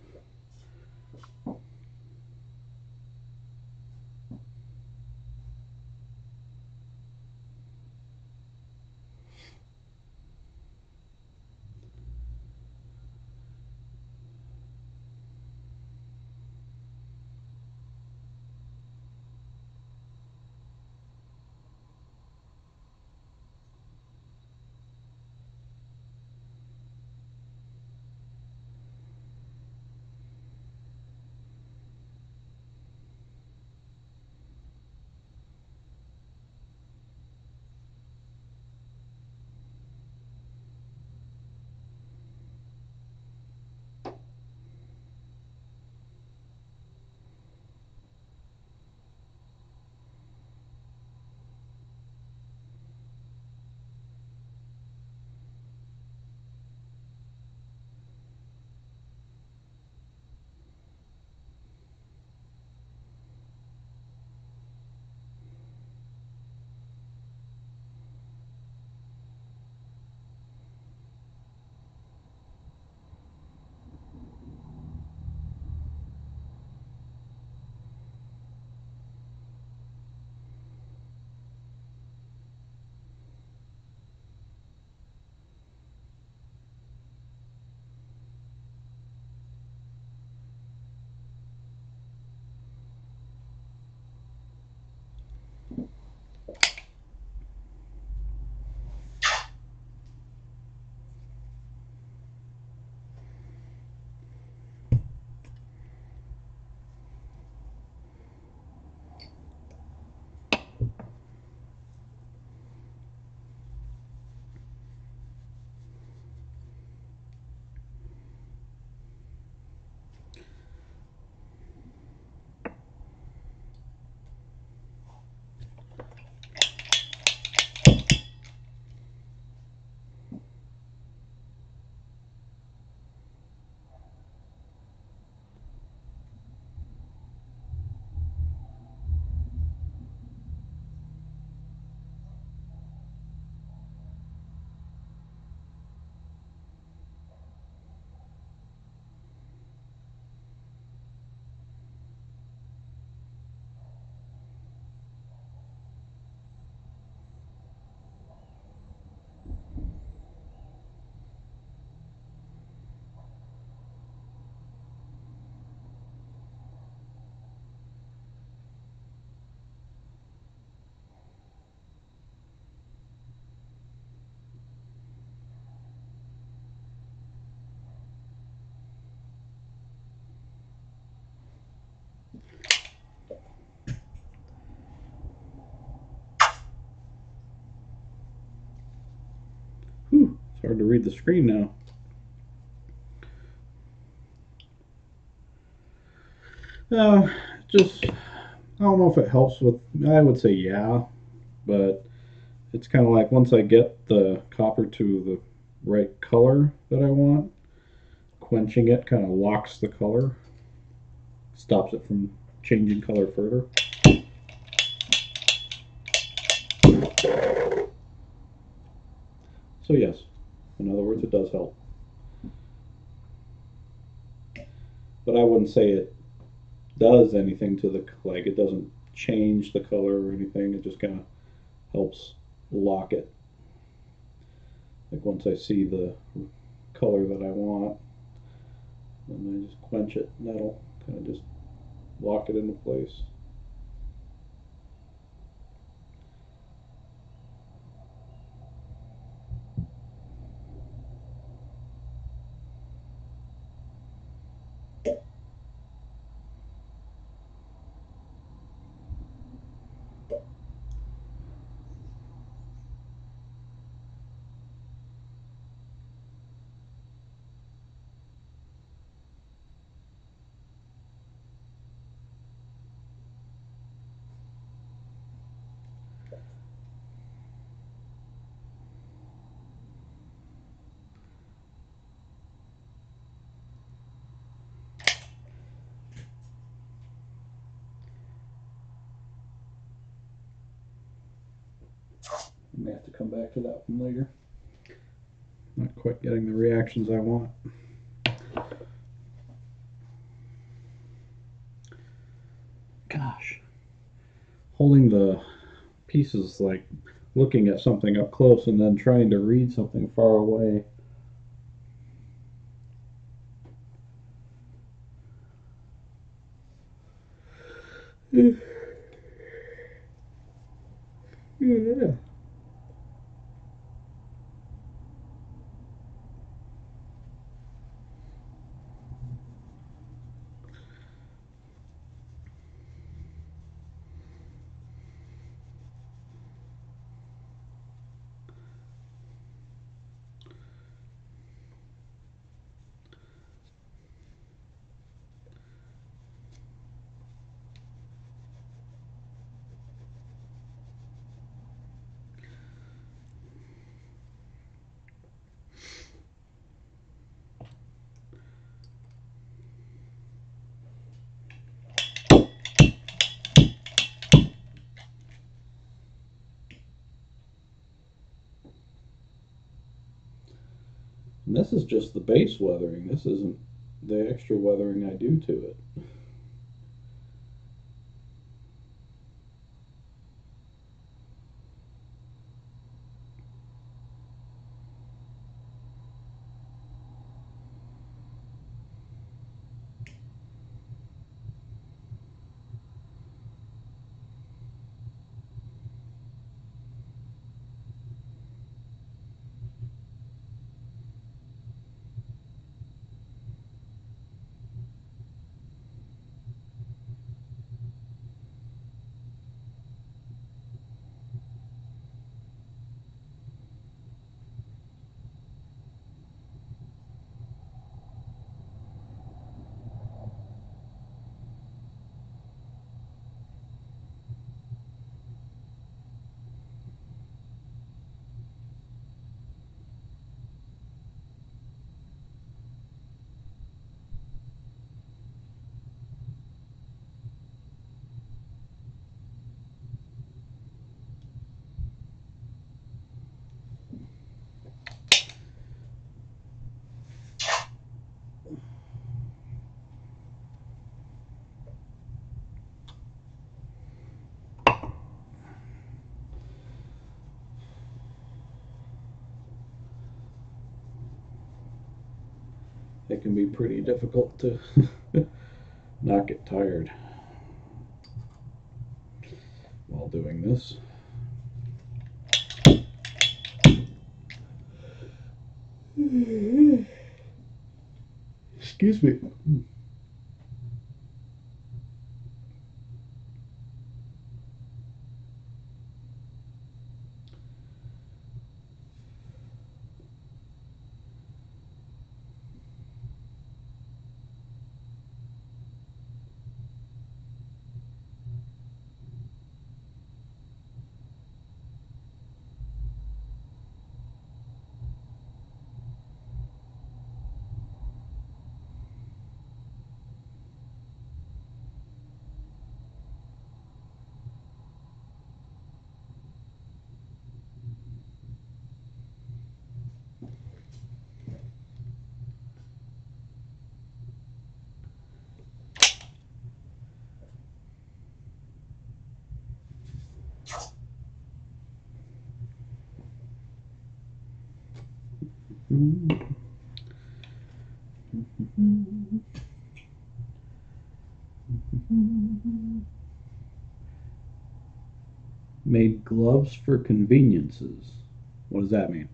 It's hard to read the screen now. Just, I don't know if it helps with, I would say yeah, but it's kind of like once I get the copper to the right color that I want, quenching it kind of locks the color, stops it from changing color further. So yes, in other words, it does help. But I wouldn't say it does anything to the, like it doesn't change the color or anything. It just kind of helps lock it. Like once I see the color that I want, then I just quench it, and that'll kind of just lock it into place. I may have to come back to that one later. Not quite getting the reactions I want. Gosh. Holding the pieces like looking at something up close and then trying to read something far away. Yeah. And this is just the base weathering. This isn't the extra weathering I do to it. It can be pretty difficult to not get tired while doing this. Excuse me. Made gloves for conveniences. What does that mean?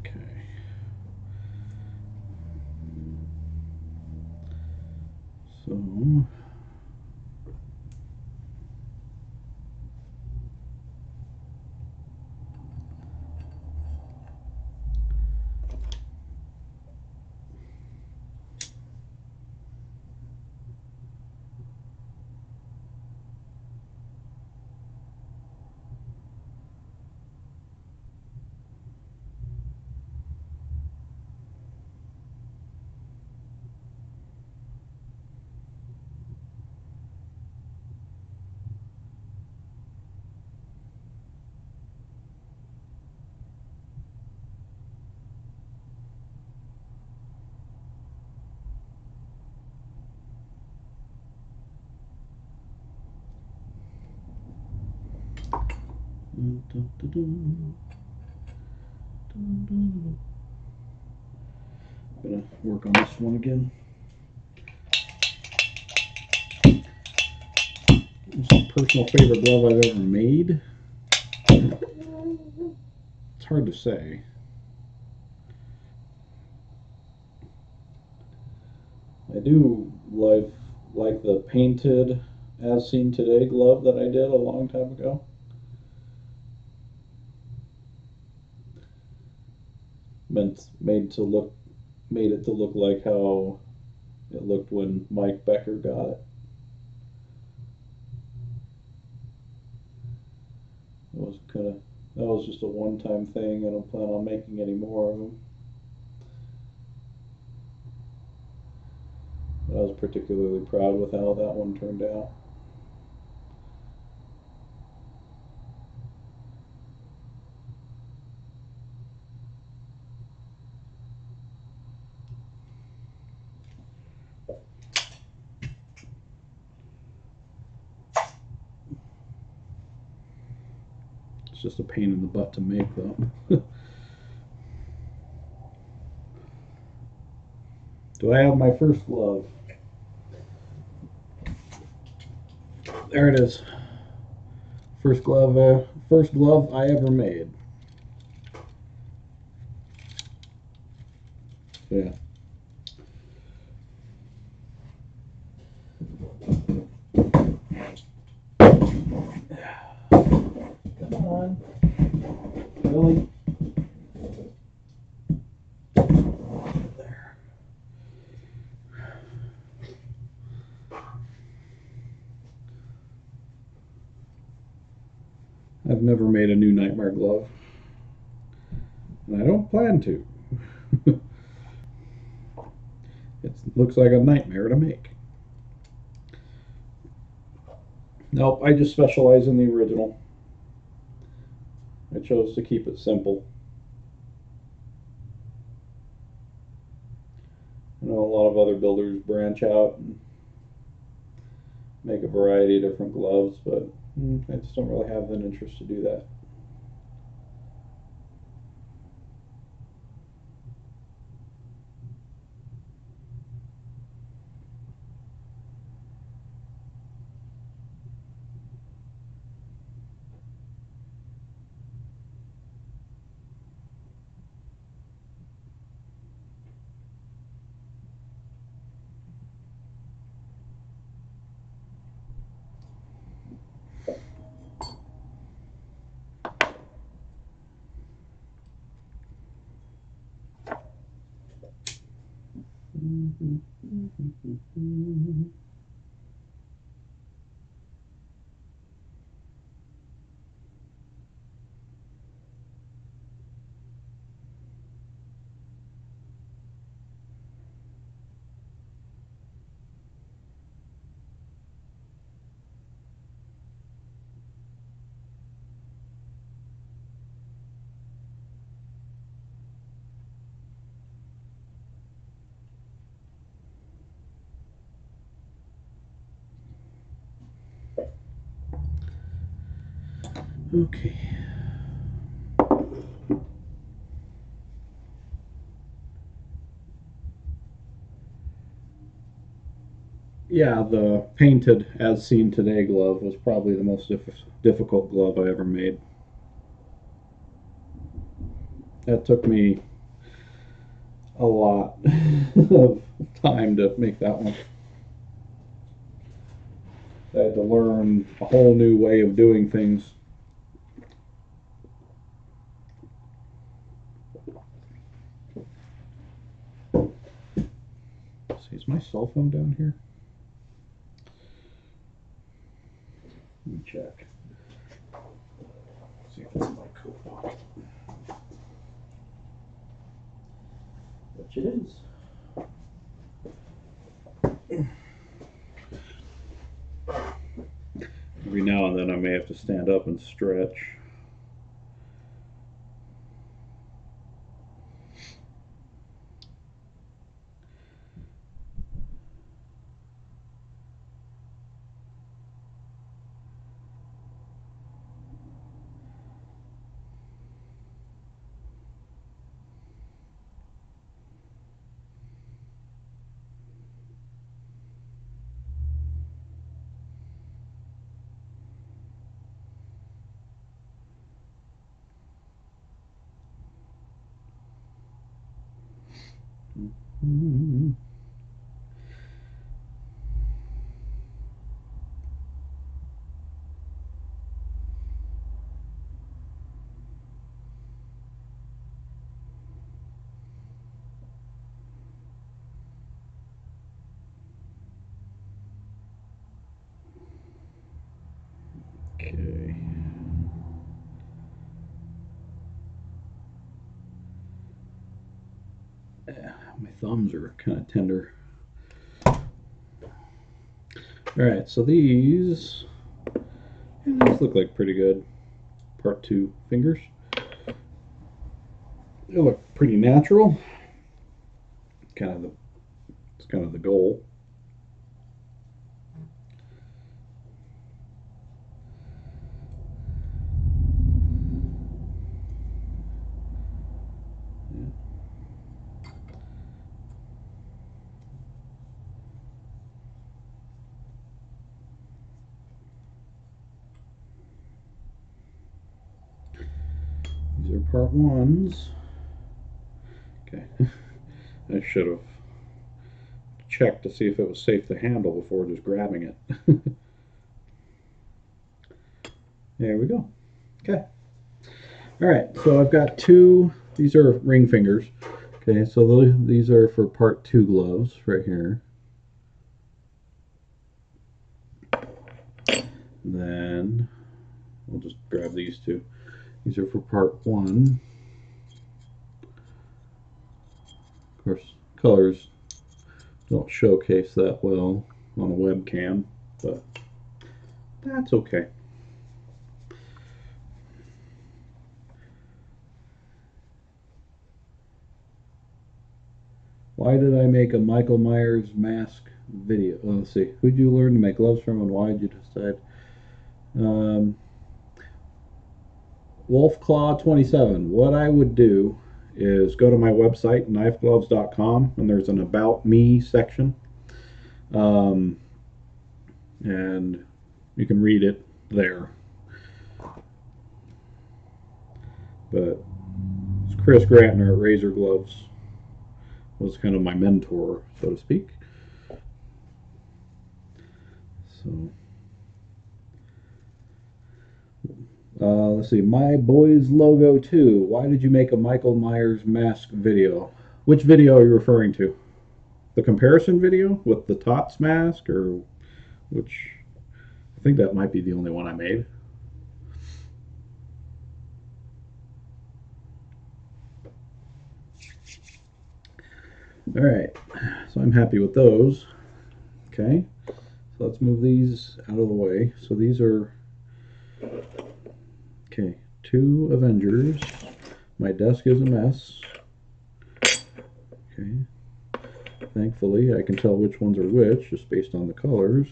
Okay. So gonna work on this one again. It's a personal favorite glove I've ever made. It's hard to say. I do like the painted as seen today glove that I did a long time ago. Made to look made it to look like how it looked when Mike Becker got it. It was kind of that was just a one-time thing. I don't plan on making any more of them. But I was particularly proud with how that one turned out. It's just a pain in the butt to make, though. Do I have my first glove? There it is. First glove I ever made. Yeah. Come on. Really? There. I've never made a new Nightmare glove, and I don't plan to. It looks like a nightmare to make. Nope, I just specialize in the original. I chose to keep it simple. I know a lot of other builders branch out and make a variety of different gloves, but I just don't really have an interest to do that. Okay. Yeah, the painted as seen today glove was probably the most difficult glove I ever made. That took me a lot of time to make that one. I had to learn a whole new way of doing things. Let's see, is my cell phone down here? Let me check. See if it's in my coat pocket. Which it is. Every now and then I may have to stand up and stretch. Mm-hmm. Okay. Yeah, my thumbs are kind of tender. All right, so these look like pretty good. Part 2 fingers. They look pretty natural. Kind of the It's kind of the goal. Yeah. These are part 1s. Okay. I should have checked to see if it was safe to handle before just grabbing it. There we go. Okay. All right, so I've got two, these are ring fingers. Okay, so these are for part 2 gloves right here. And then we'll just grab these two. These are for part 1. Of course, colors don't showcase that well on a webcam, but that's okay. Why did I make a Michael Myers mask video? Oh, let's see. Who'd you learn to make gloves from, and why did you decide? Wolfclaw27. What I would do is go to my website, knifegloves.com, and there's an About Me section. Um, and you can read it there. But Chris Gratner at Razor Gloves was kind of my mentor, so to speak. So, let's see. My Boys Logo 2. Why did you make a Michael Myers mask video? Which video are you referring to? The comparison video with the Tots mask, or which? I think that might be the only one I made. All right, so I'm happy with those. Okay, so let's move these out of the way. So these are, okay, 2 Avengers. My desk is a mess. Okay, thankfully I can tell which ones are which just based on the colors.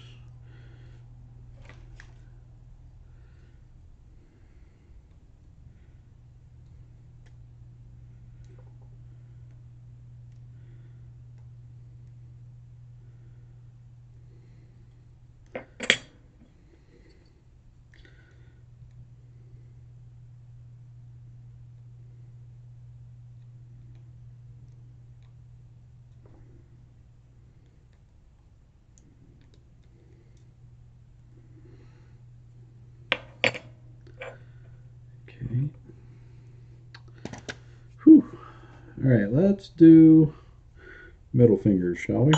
right, let's do middle fingers, shall we?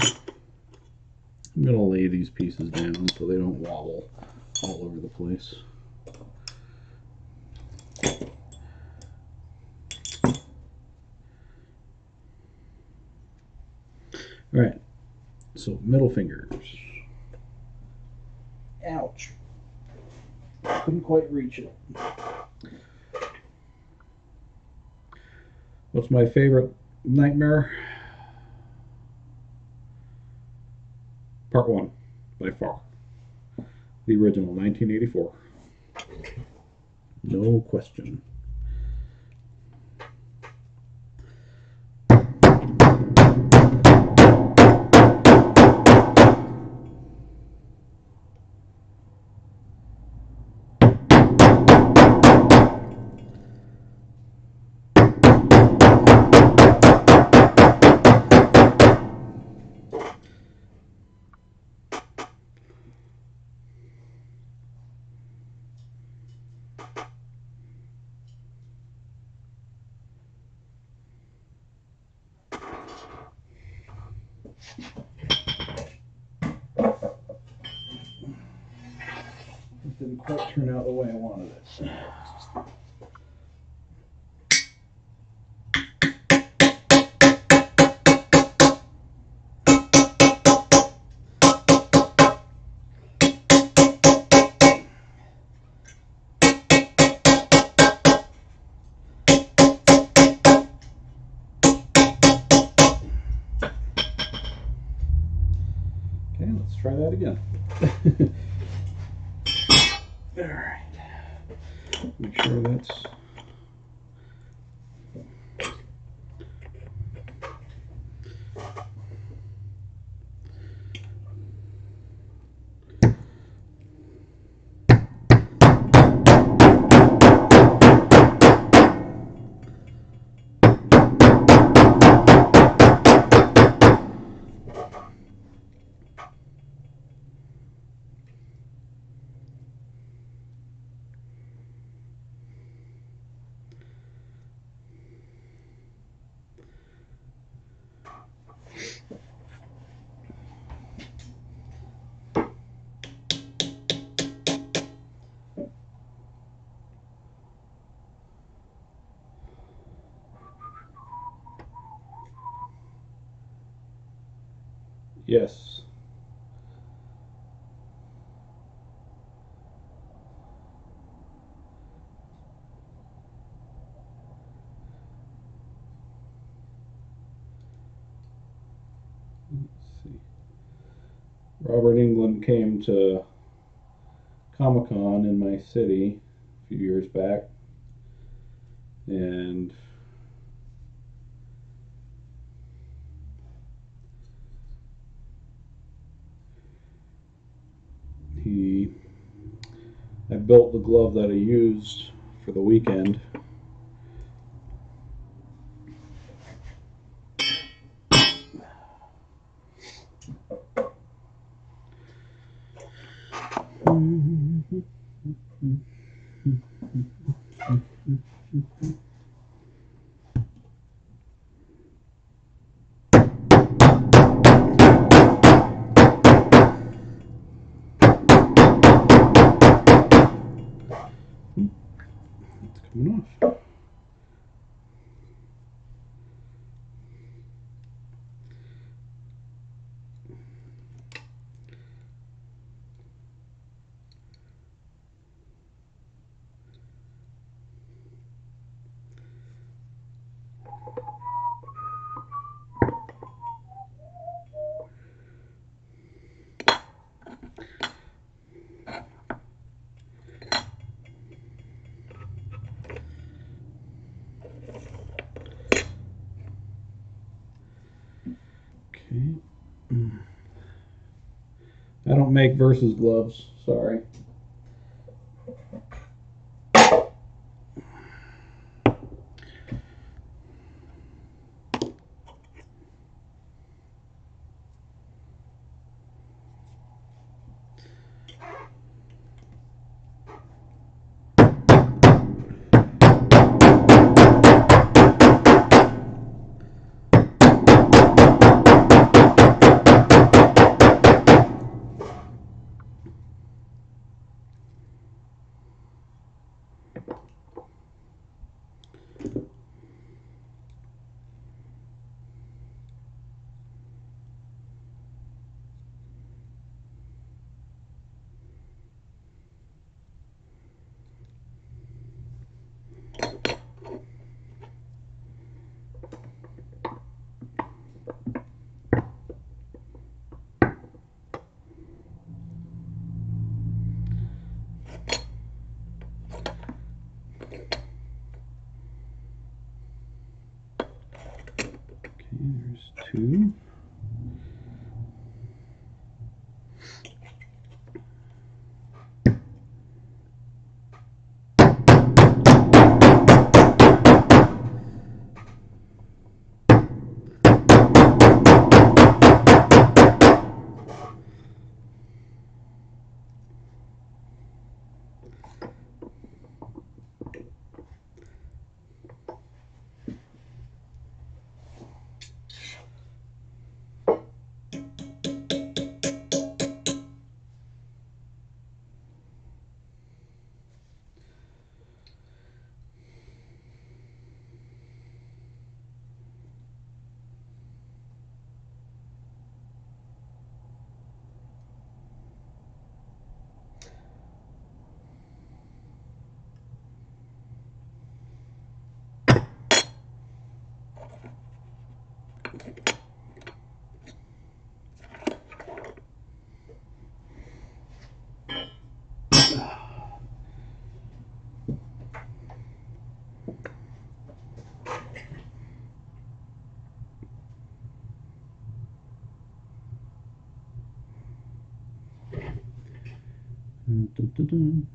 I'm going to lay these pieces down so they don't wobble all over the place. All right, so middle fingers. Ouch. Couldn't quite reach it. What's my favorite nightmare? Part 1, by far. The original, 1984. No question. It didn't quite turn out the way I wanted it. Okay, let's try that again. All right. Make sure that's yes. Let's see. Robert England came to Comic-Con in my city a few years back, and I built the glove that I used for the weekend. Coming off. I don't make Versus gloves, sorry. 2. Dun, dun, dun.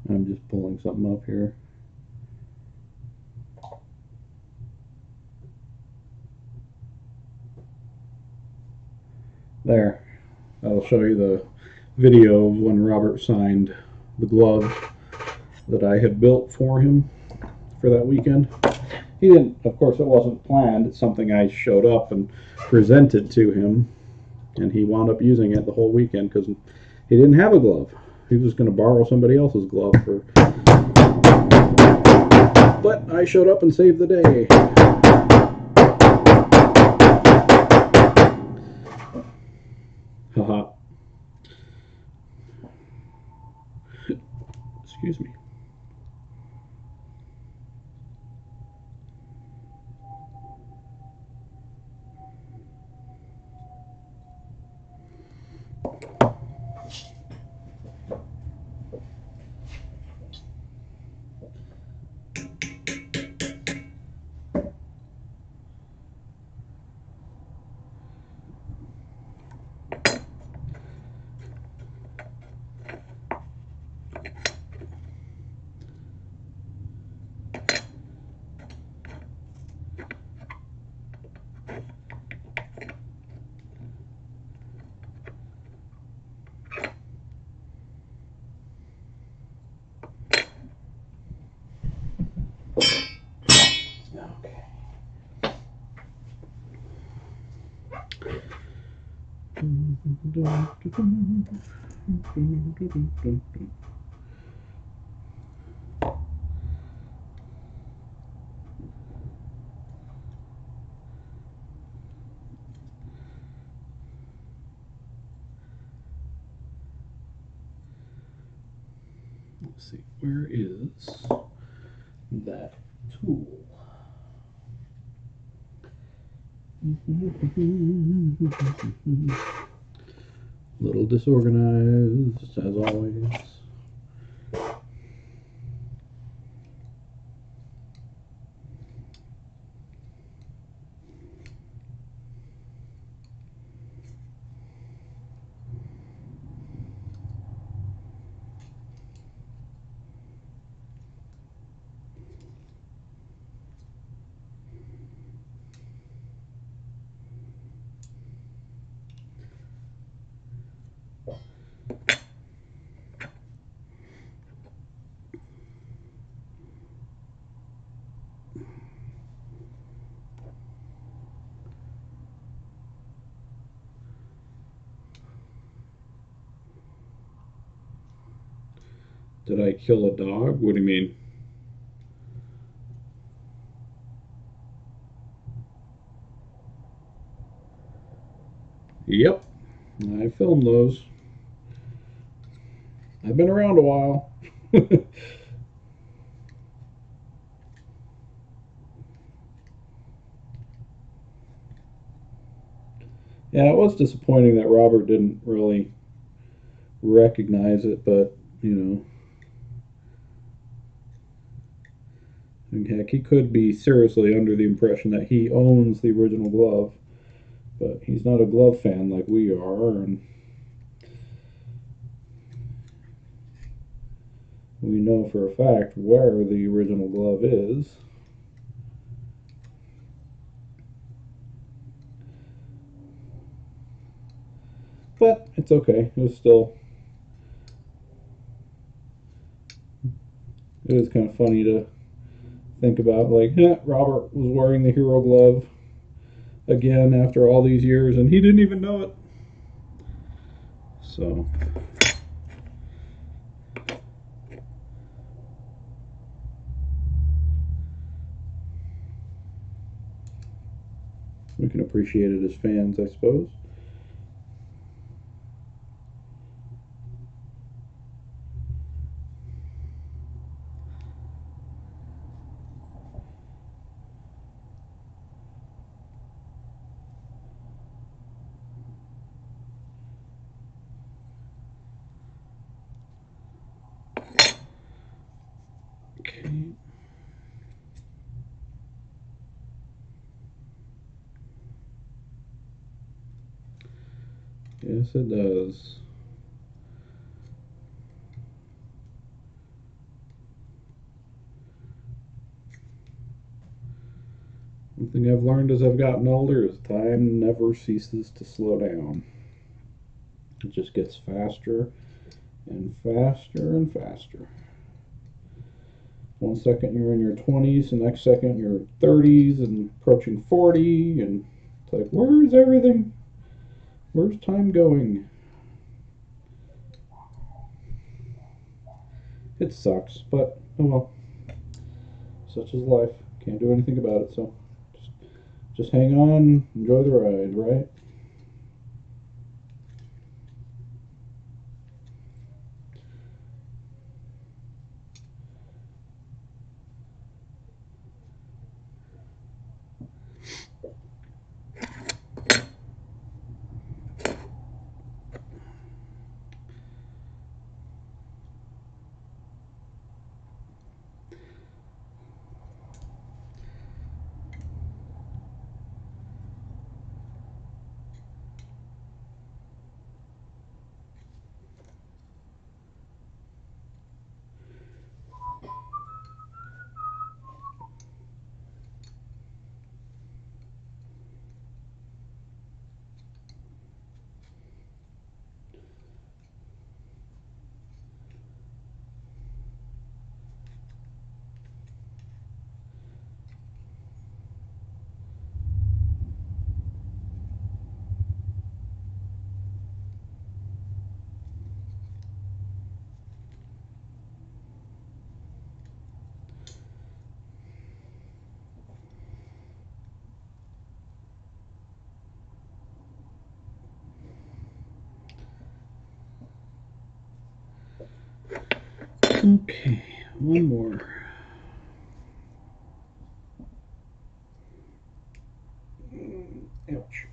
I'm just pulling something up here. There. I'll show you the video of when Robert signed the glove that I had built for him for that weekend. He didn't, of course, it wasn't planned. It's something I showed up and presented to him, and he wound up using it the whole weekend because he didn't have a glove. He was going to borrow somebody else's glove for. But I showed up and saved the day. Haha. Excuse me. Let's see, where is that tool? Little disorganized, as always. Did I kill a dog? What do you mean? Yep, I filmed those. I've been around a while. Yeah, it was disappointing that Robert didn't really recognize it, but heck, he could be seriously under the impression that he owns the original glove, but he's not a glove fan like we are, and we know for a fact where the original glove is. But it's okay. It is kind of funny to think about, like, Robert was wearing the hero glove again after all these years, and he didn't even know it. So we can appreciate it as fans, I suppose. Okay. Yes, it does. One thing I've learned as I've gotten older is time never ceases to slow down. It just gets faster and faster and faster. One second you're in your 20s, the next second you're 30s and approaching 40, and it's like, where's everything? Where's time going? It sucks, but oh well. Such is life. Can't do anything about it, so just, just hang on, enjoy the ride, right? Okay, one more. Ouch.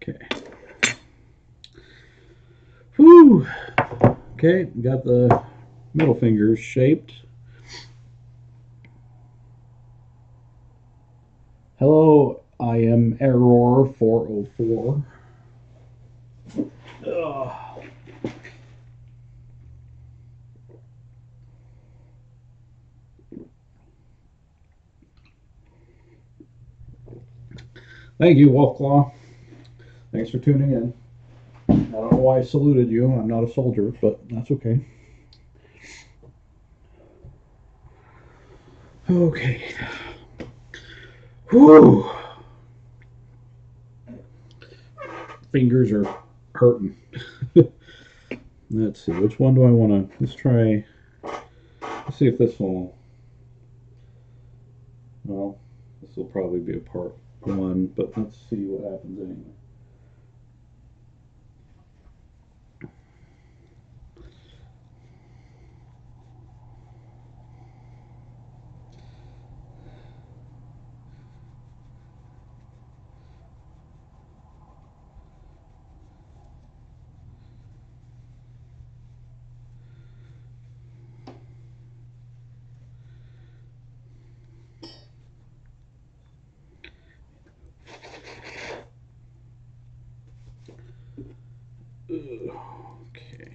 Okay. Whew. Okay, got the middle fingers shaped. Hello, I am Error 404. Ugh. Thank you, Wolfclaw. Thanks for tuning in. I don't know why I saluted you. I'm not a soldier, but that's okay. Okay. Whew. Fingers are hurting. Let's see. Which one do I want to? Let's try. Let's see if this will. Well, this will probably be a part one, but let's see what happens anyway. Okay.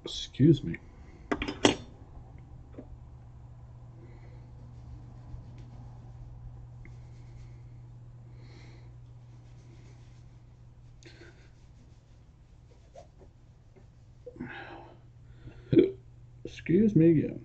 Excuse me. Excuse me again.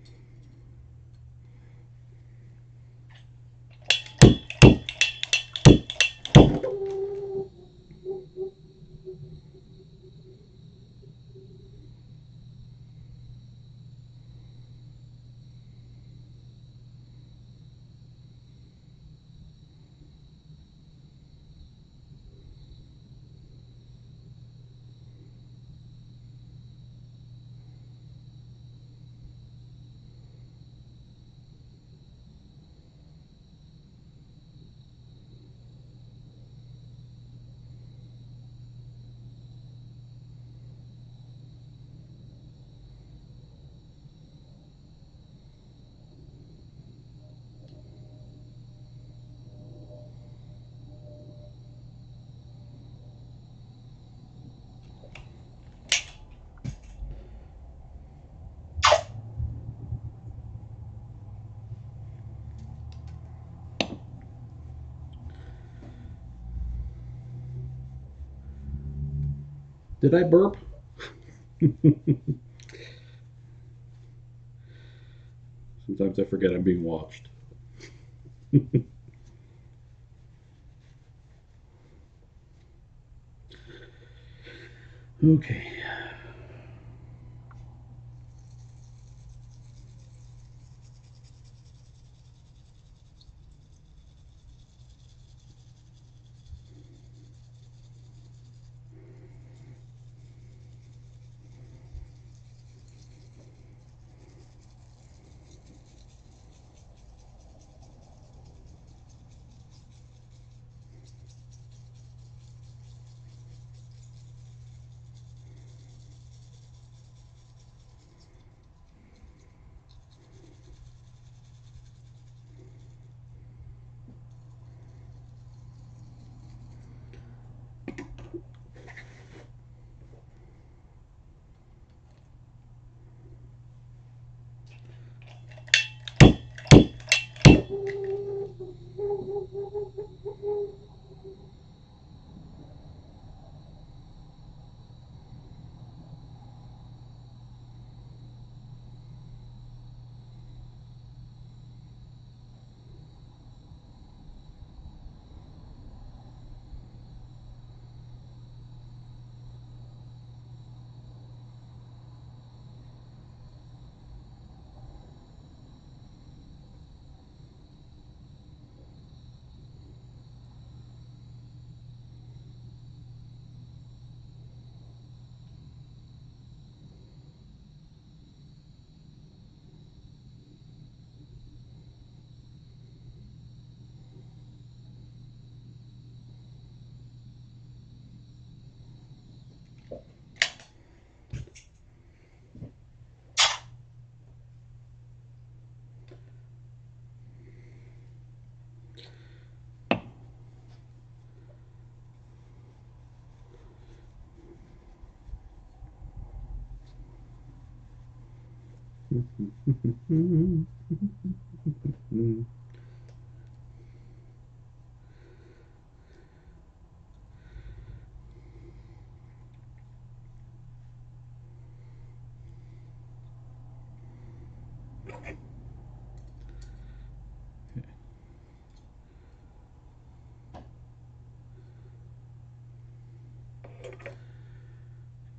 Did I burp? Sometimes I forget I'm being watched. Okay.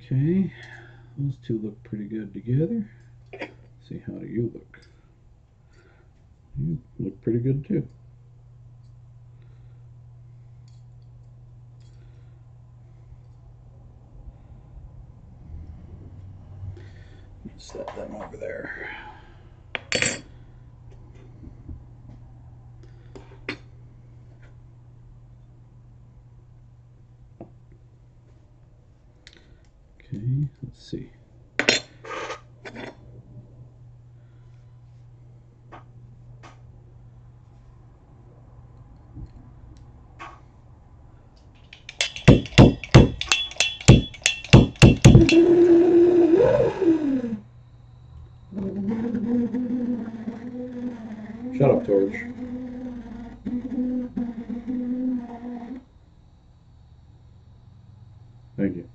Okay, those two look pretty good together. See, how do you look? You look pretty good too. Set them over there. Okay, let's see. Shut up, Torch. Thank you.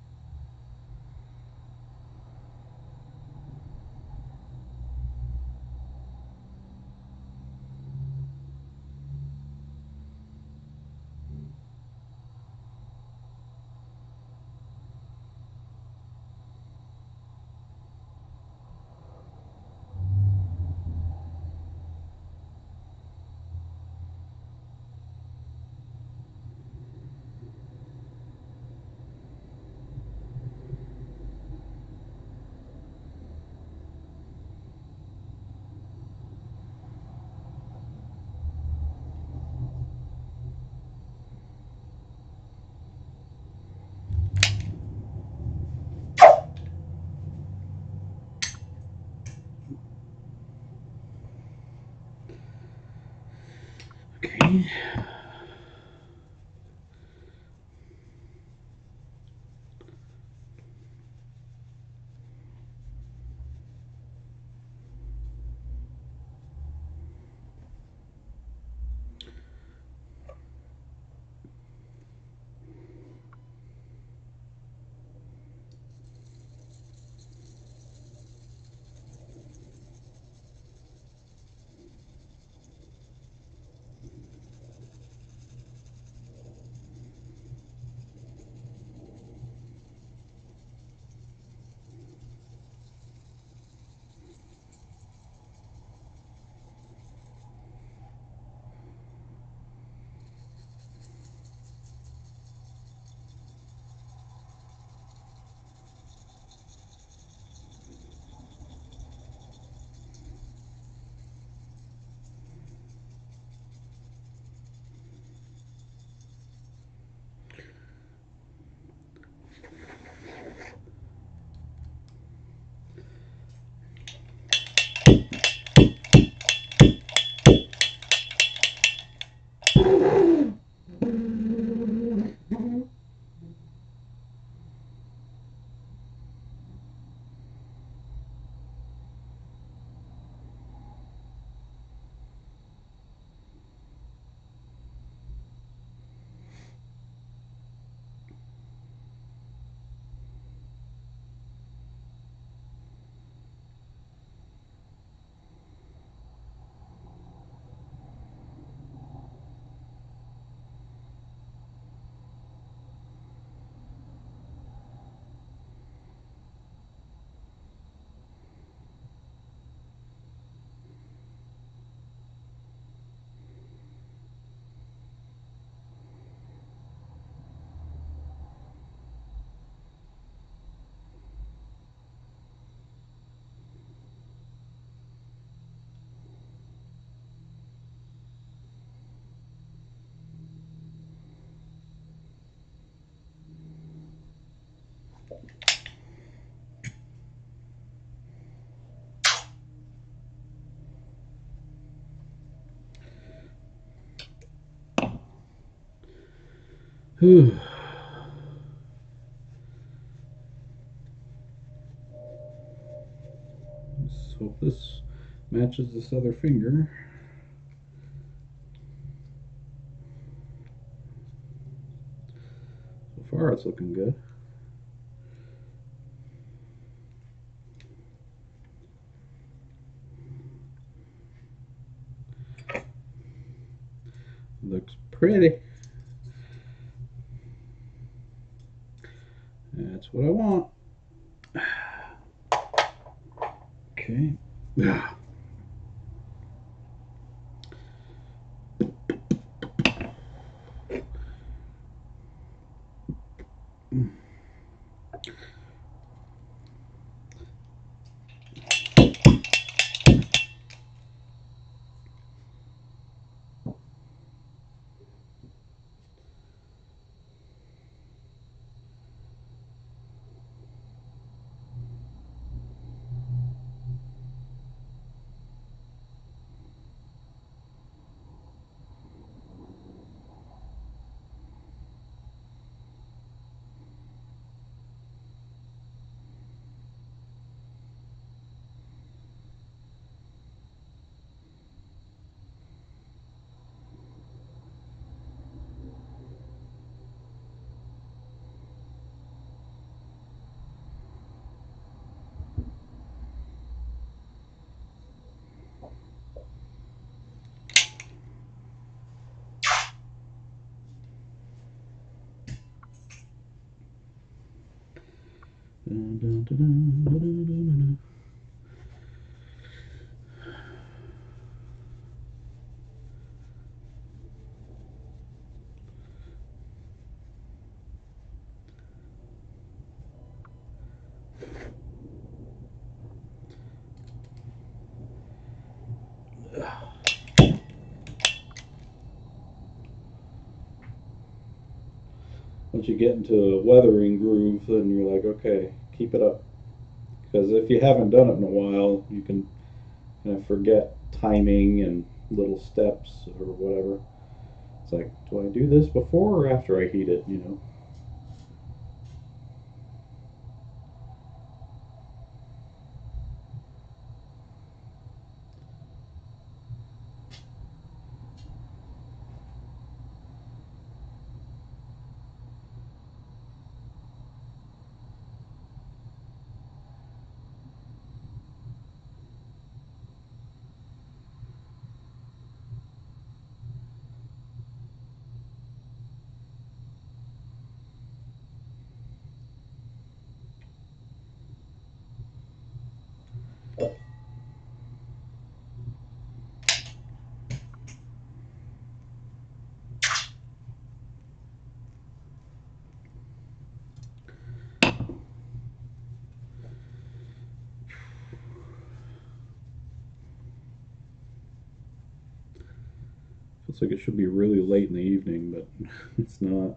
Okay. Let's hope this matches this other finger. So far it's looking good. Looks pretty. That's what I want. Okay. Once you get into a weathering groove, then you're like, okay, keep it up. Because if you haven't done it in a while, you can kind of forget timing and little steps or whatever. It's like, do I do this before or after I heat it? You know. Feels like it should be really late in the evening, but it's not.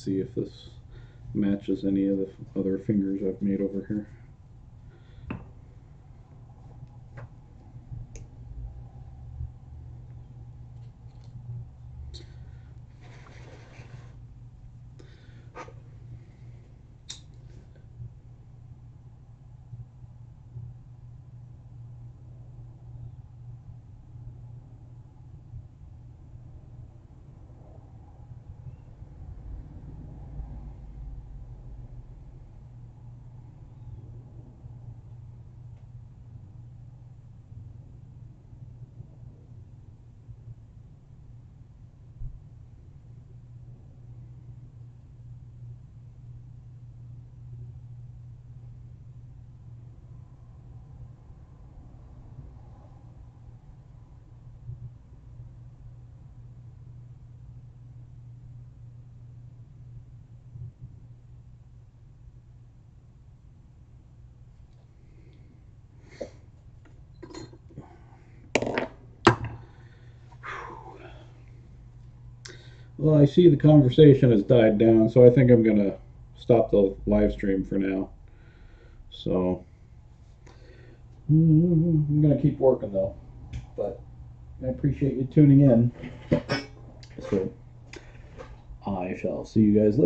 see if this matches any of the other fingers I've made over here. Well, I see the conversation has died down, so I think I'm going to stop the live stream for now. So, I'm going to keep working though. But I appreciate you tuning in. So, I shall see you guys later.